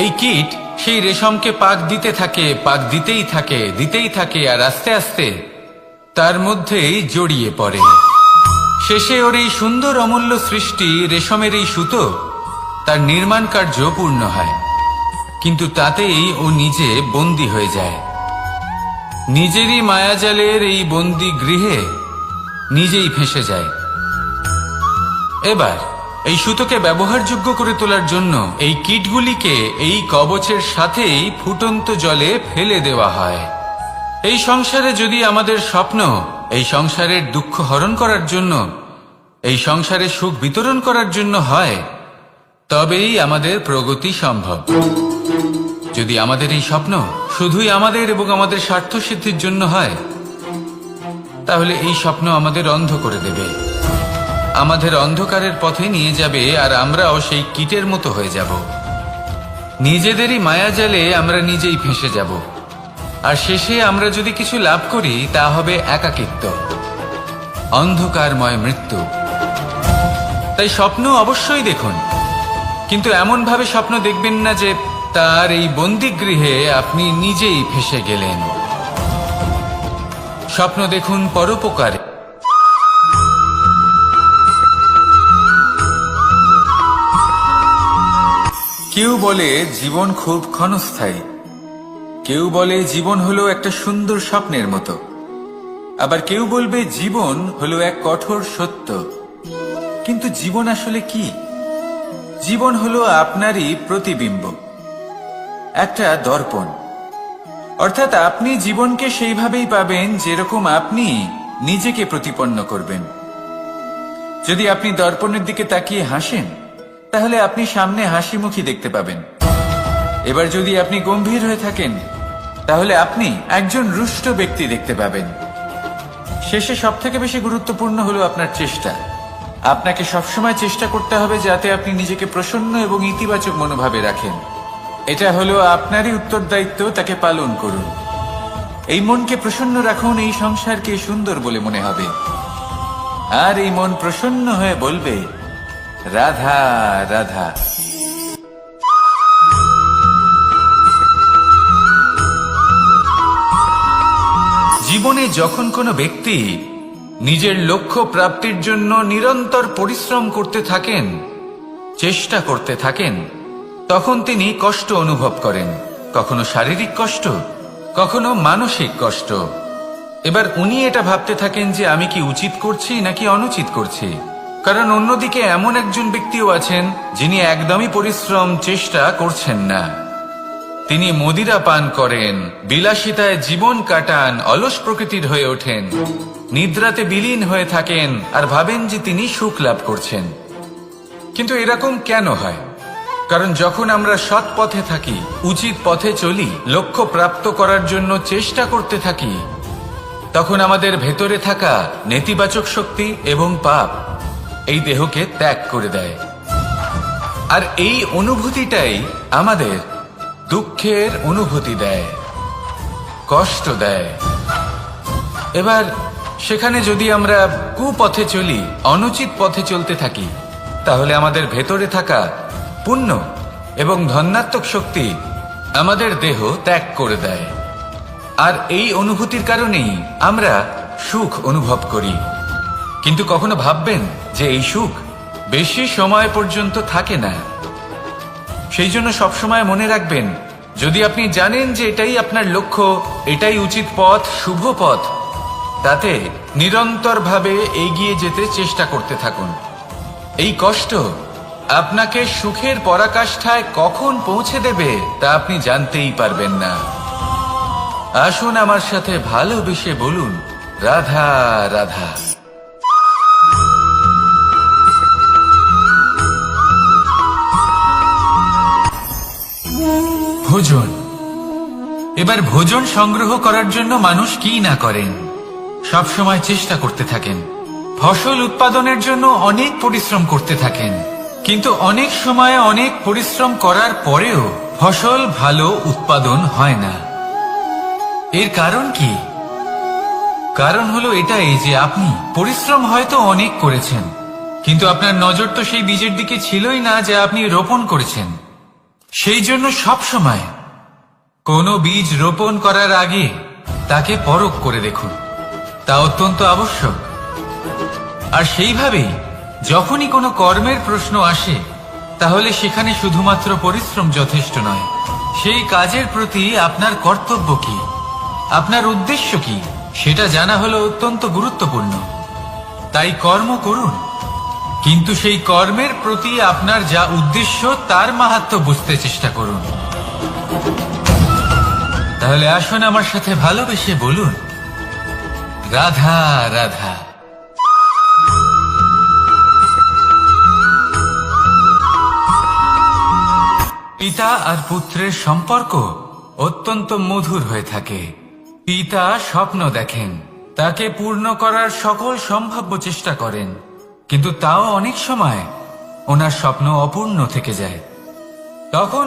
এই কীট সেই রেশমকে পাক দিতে থাকে, পাক দিতেই থাকে, আর আস্তে আস্তে তার মধ্যেই জড়িয়ে পড়ে। শেষে ওর এই সুন্দর অমূল্য সৃষ্টি রেশমের এই সুতো তার নির্মাণ কার্য পূর্ণ হয়, কিন্তু তাতেই ও নিজে বন্দী হয়ে যায়। নিজেরই মায়াজালের এই বন্দী গৃহে নিজেই ফেঁসে যায়। এবার এই সুতোকে ব্যবহারযোগ্য করে তোলার জন্য এই কীটগুলিকে এই কবচের সাথেই ফুটন্ত জলে ফেলে দেওয়া হয়। এই সংসারে যদি আমাদের স্বপ্ন এই সংসারের দুঃখ হরণ করার জন্য, এই সংসারে সুখ বিতরণ করার জন্য হয়, তবেই আমাদের প্রগতি সম্ভব। যদি আমাদের এই স্বপ্ন শুধুই আমাদের এবং আমাদের স্বার্থ সিদ্ধির জন্য হয়, তাহলে এই স্বপ্ন আমাদের অন্ধ করে দেবে, আমাদের অন্ধকারের পথে নিয়ে যাবে, আর আমরাও সেই কীটের মতো হয়ে যাব। নিজেদেরই মায়াজালে আমরা নিজেই ফেঁসে যাব, আর শেষে আমরা যদি কিছু লাভ করি তা হবে একাকিত্ব, অন্ধকারময় মৃত্যু। তাই স্বপ্ন অবশ্যই দেখুন, কিন্তু এমন ভাবে স্বপ্ন দেখবেন না যে তার এই বন্দিগৃহে আপনি নিজেই ফেঁসে গেলেন। স্বপ্ন দেখুন পরোপকারে। কেউ বলে জীবন খুব ক্ষণস্থায়ী, কেউ বলে জীবন হলো একটা সুন্দর স্বপ্নের মতো, আবার কেউ বলবে জীবন হলো এক কঠোর সত্য। কিন্তু জীবন আসলে কি? জীবন হলো আপনারই প্রতিবিম্ব, একটা দর্পণ। অর্থাৎ আপনি জীবনকে সেইভাবেই পাবেন যেরকম আপনি নিজেকে প্রতিপন্ন করবেন। যদি আপনি দর্পণের দিকে তাকিয়ে হাসেন, তাহলে আপনি সামনে হাসি মুখী দেখতে পাবেন। এবার যদি আপনি গম্ভীর হয়ে থাকেন, তাহলে আপনি একজন রুষ্ট ব্যক্তি দেখতে পাবেন। শেষে সবথেকে বেশি গুরুত্বপূর্ণ হলো আপনার চেষ্টা। আপনাকে সবসময় চেষ্টা করতে হবে যাতে আপনি নিজেকে প্রসন্ন এবং ইতিবাচক মনোভাবে রাখেন। এটা হলো আপনারই উত্তরদায়িত্ব, তাকে পালন করুন। এই মনকে প্রসন্ন রাখুন, এই সংসারকে সুন্দর বলে মনে হবে। আর এই মন প্রসন্ন হয়ে বলবে, রাধা রাধা। জীবনে যখন কোনো ব্যক্তি নিজের লক্ষ্য প্রাপ্তির জন্য নিরন্তর পরিশ্রম করতে থাকেন, চেষ্টা করতে থাকেন, তখন তিনি কষ্ট অনুভব করেন। কখনো শারীরিক কষ্ট, কখনো মানসিক কষ্ট। এবার উনি এটা ভাবতে থাকেন যে আমি কি উচিত করছি নাকি অনুচিত করছি। কারণ অন্যদিকে এমন একজন ব্যক্তিও আছেন যিনি একদমই পরিশ্রম চেষ্টা করছেন না। তিনি মদিরা পান করেন, বিলাসিতায় জীবন কাটান, অলস প্রকৃতির হয়ে ওঠেন, নিদ্রাতে বিলীন হয়ে থাকেন আর ভাবেন যে তিনি সুখ লাভ করছেন। কিন্তু এরকম কেন হয়? কারণ যখন আমরা সৎ পথে থাকি, উচিত পথে চলি, লক্ষ্য প্রাপ্ত করার জন্য চেষ্টা করতে থাকি, তখন আমাদের ভেতরে থাকা নেতিবাচক শক্তি এবং পাপ এই দেহকে ত্যাগ করে দেয়। আর এই অনুভূতিটাই আমাদের দুঃখের অনুভূতি দেয়, কষ্ট দেয়। এবার সেখানে যদি আমরা কুপথে চলি, অনুচিত পথে চলতে থাকি, তাহলে আমাদের ভেতরে থাকা পুণ্য এবং ধনাত্মক শক্তি আমাদের দেহ ত্যাগ করে দেয়। আর এই অনুভূতির কারণেই আমরা সুখ অনুভব করি। কিন্তু কখনো ভাববেন যে এই সুখ বেশি সময় পর্যন্ত থাকে না। সেই জন্য সবসময় মনে রাখবেন, যদি আপনি জানেন যে এটাই আপনার লক্ষ্য, এটাই উচিত পথ, শুভ পথ, তাতে নিরন্তরভাবে এগিয়ে যেতে চেষ্টা করতে থাকুন। এই কষ্ট আপনাকে সুখের পরাকাষ্ঠায় কখন পৌঁছে দেবে তা আপনি জানতেই পারবেন না। আসুন আমার সাথে ভালোবেসে বলুন, রাধা রাধা। ভোজন। এবার ভোজন সংগ্রহ করার জন্য মানুষ কি না করেন, সব সময় চেষ্টা করতে থাকেন। ফসল উৎপাদনের জন্য অনেক পরিশ্রম করতে থাকেন, কিন্তু অনেক সময় অনেক পরিশ্রম করার পরেও ফসল ভালো উৎপাদন হয় না। এর কারণ কি? কারণ হলো এটাই যে আপনি পরিশ্রম হয়তো অনেক করেছেন, কিন্তু আপনার নজর তো সেই বীজের দিকে ছিলই না যা আপনি রোপণ করেছেন। সেই জন্য সব সময় কোনো বীজ রোপণ করার আগে তাকে পরখ করে দেখুন, তা অত্যন্ত আবশ্যক। আর সেইভাবেই যখনই কোনো কর্মের প্রশ্ন আসে, তাহলে সেখানে শুধুমাত্র পরিশ্রম যথেষ্ট নয়। সেই কাজের প্রতি আপনার কর্তব্য কি, আপনার উদ্দেশ্য কি, সেটা জানা হলো অত্যন্ত গুরুত্বপূর্ণ। তাই কর্ম করুন, কিন্তু সেই কর্মের প্রতি আপনার যা উদ্দেশ্য তার মাহাত্ম্য বুঝতে চেষ্টা করুন। তাহলে আসুন আমার সাথে ভালোবেসে বলুন, রাধা রাধা। পিতা আর পুত্রের সম্পর্ক অত্যন্ত মধুর হয়ে থাকে। পিতা স্বপ্ন দেখেন, তাকে পূর্ণ করার সকল সম্ভাব্য চেষ্টা করেন, কিন্তু তাও অনেক সময় ওনার স্বপ্ন অপূর্ণ থেকে যায়। তখন